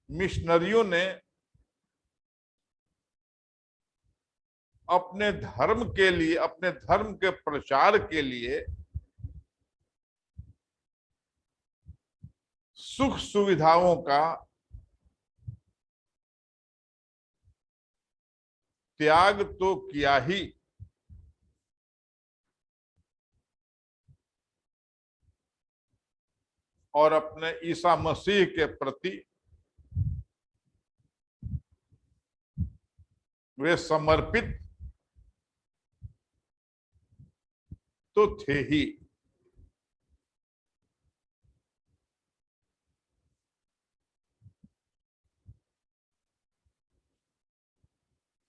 मिशनरियों ने अपने धर्म के लिए, अपने धर्म के प्रचार के लिए सुख सुविधाओं का त्याग तो किया ही, और अपने ईसा मसीह के प्रति वे समर्पित तो थे ही।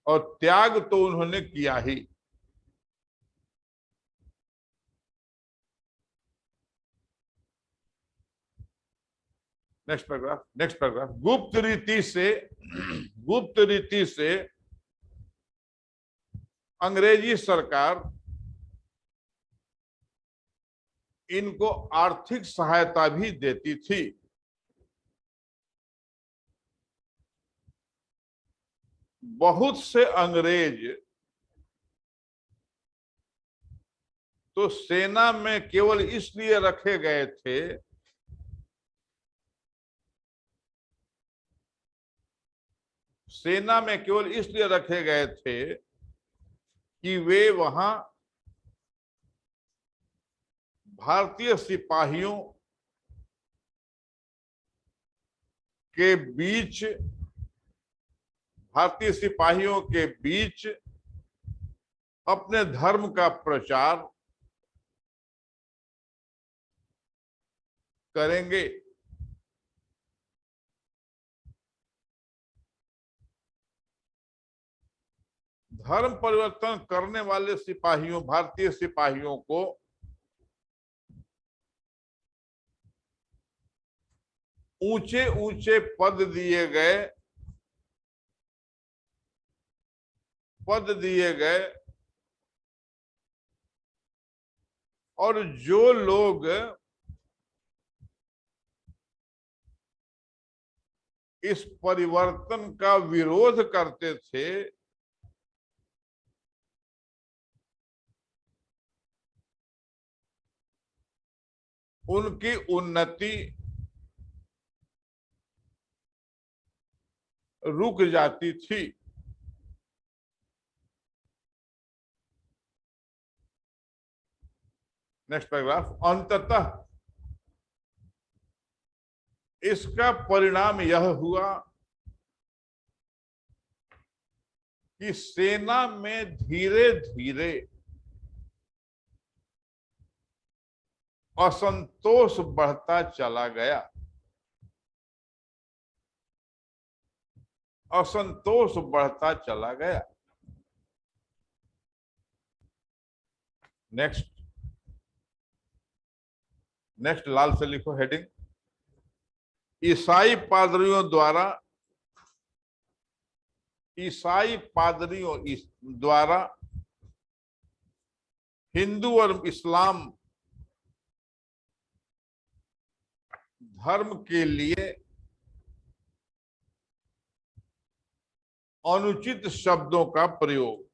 और त्याग तो उन्होंने किया ही। Next paragraph. गुप्त रीति से अंग्रेजी सरकार इनको आर्थिक सहायता भी देती थी। बहुत से अंग्रेज तो सेना में केवल इसलिए रखे गए थे कि वे वहां भारतीय सिपाहियों के बीच अपने धर्म का प्रचार करेंगे। धर्म परिवर्तन करने वाले सिपाहियों, भारतीय सिपाहियों को ऊंचे ऊंचे पद दिए गए, और जो लोग इस परिवर्तन का विरोध करते थे, उनकी उन्नति रुक जाती थी। Next paragraph. अंततः इसका परिणाम यह हुआ कि सेना में धीरे धीरे असंतोष बढ़ता चला गया, असंतोष बढ़ता चला गया। नेक्स्ट लाल से लिखो हेडिंग। ईसाई पादरियों द्वारा हिंदू और इस्लाम धर्म के लिए अनुचित शब्दों का प्रयोग।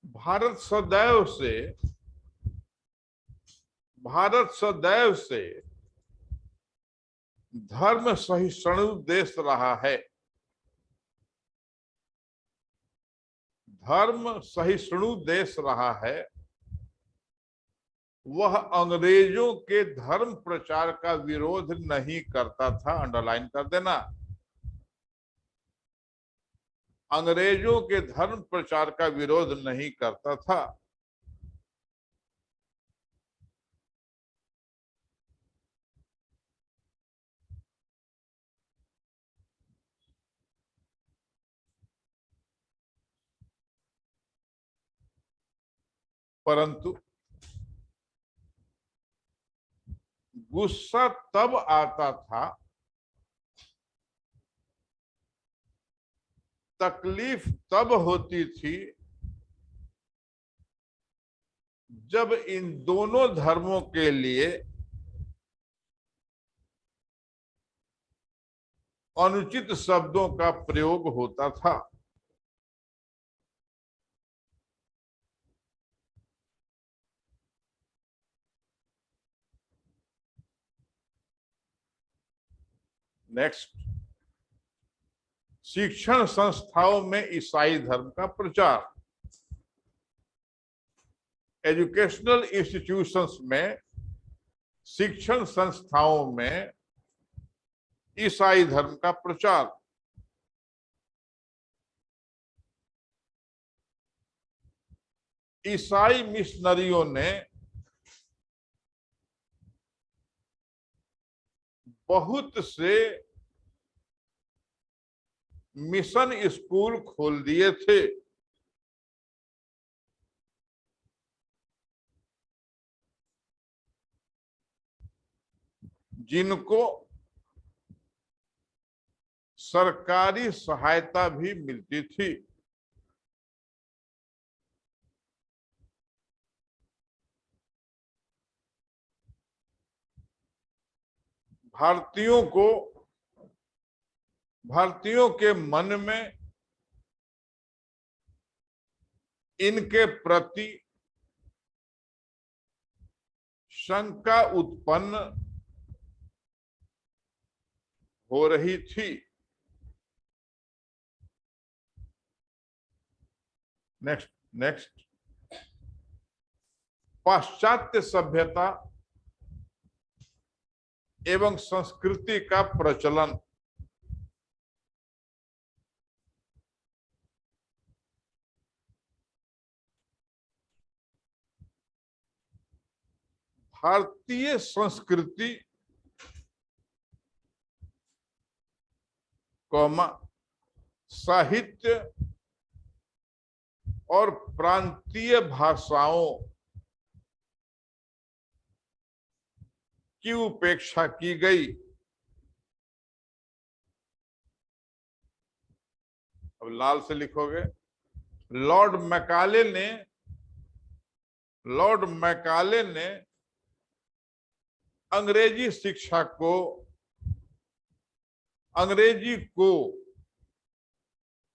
भारत सदैव से धर्म सहिष्णु देश रहा है। धर्म सहिष्णु देश रहा है। वह अंग्रेजों के धर्म प्रचार का विरोध नहीं करता था। अंडरलाइन कर देना। अंग्रेजों के धर्म प्रचार का विरोध नहीं करता था। परंतु गुस्सा तब आता था, तकलीफ तब होती थी, जब इन दोनों धर्मों के लिए अनुचित शब्दों का प्रयोग होता था। नेक्स्ट, शिक्षण संस्थाओं में ईसाई धर्म का प्रचार। एजुकेशनल इंस्टीट्यूशंस में, शिक्षण संस्थाओं में ईसाई धर्म का प्रचार। ईसाई मिशनरियों ने बहुत से मिशन स्कूल खोल दिए थे। जिनको सरकारी सहायता भी मिलती थी। भारतीयों के मन में इनके प्रति शंका उत्पन्न हो रही थी। नेक्स्ट, पाश्चात्य सभ्यता एवं संस्कृति का प्रचलन। भारतीय संस्कृति कौमा साहित्य और प्रांतीय भाषाओं की उपेक्षा की गई। अब लाल से लिखोगे। लॉर्ड मैकाले ने अंग्रेजी को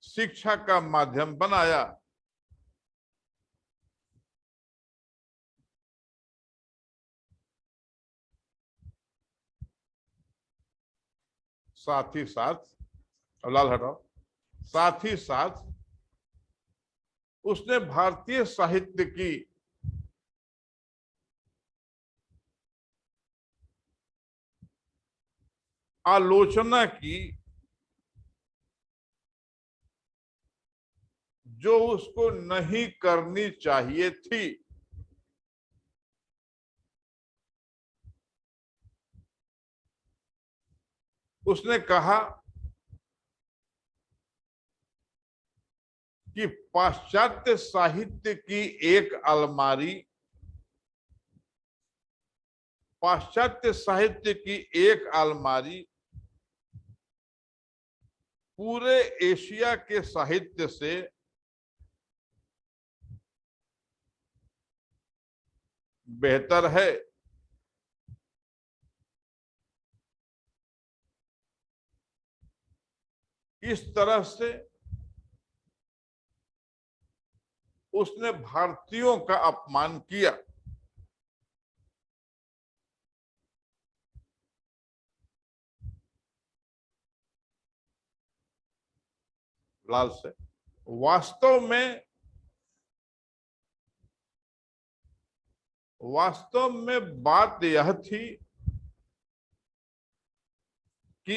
शिक्षा का माध्यम बनाया। साथ ही साथ, अब लाल हटाओ, साथ ही साथ उसने भारतीय साहित्य की आलोचना की जो उसको नहीं करनी चाहिए थी। उसने कहा कि पाश्चात्य साहित्य की एक अलमारी पूरे एशिया के साहित्य से बेहतर है। इस तरह से उसने भारतीयों का अपमान किया। लाल से, वास्तव में बात यह थी कि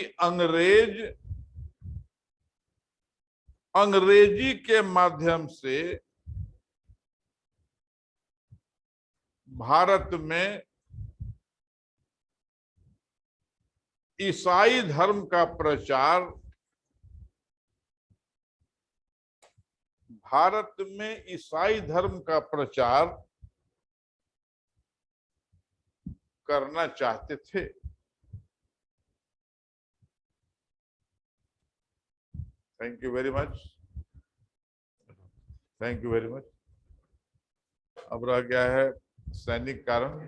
अंग्रेजी के माध्यम से भारत में ईसाई धर्म का प्रचार करना चाहते थे। Thank you very much. अब रह गया है सैनिक कारण।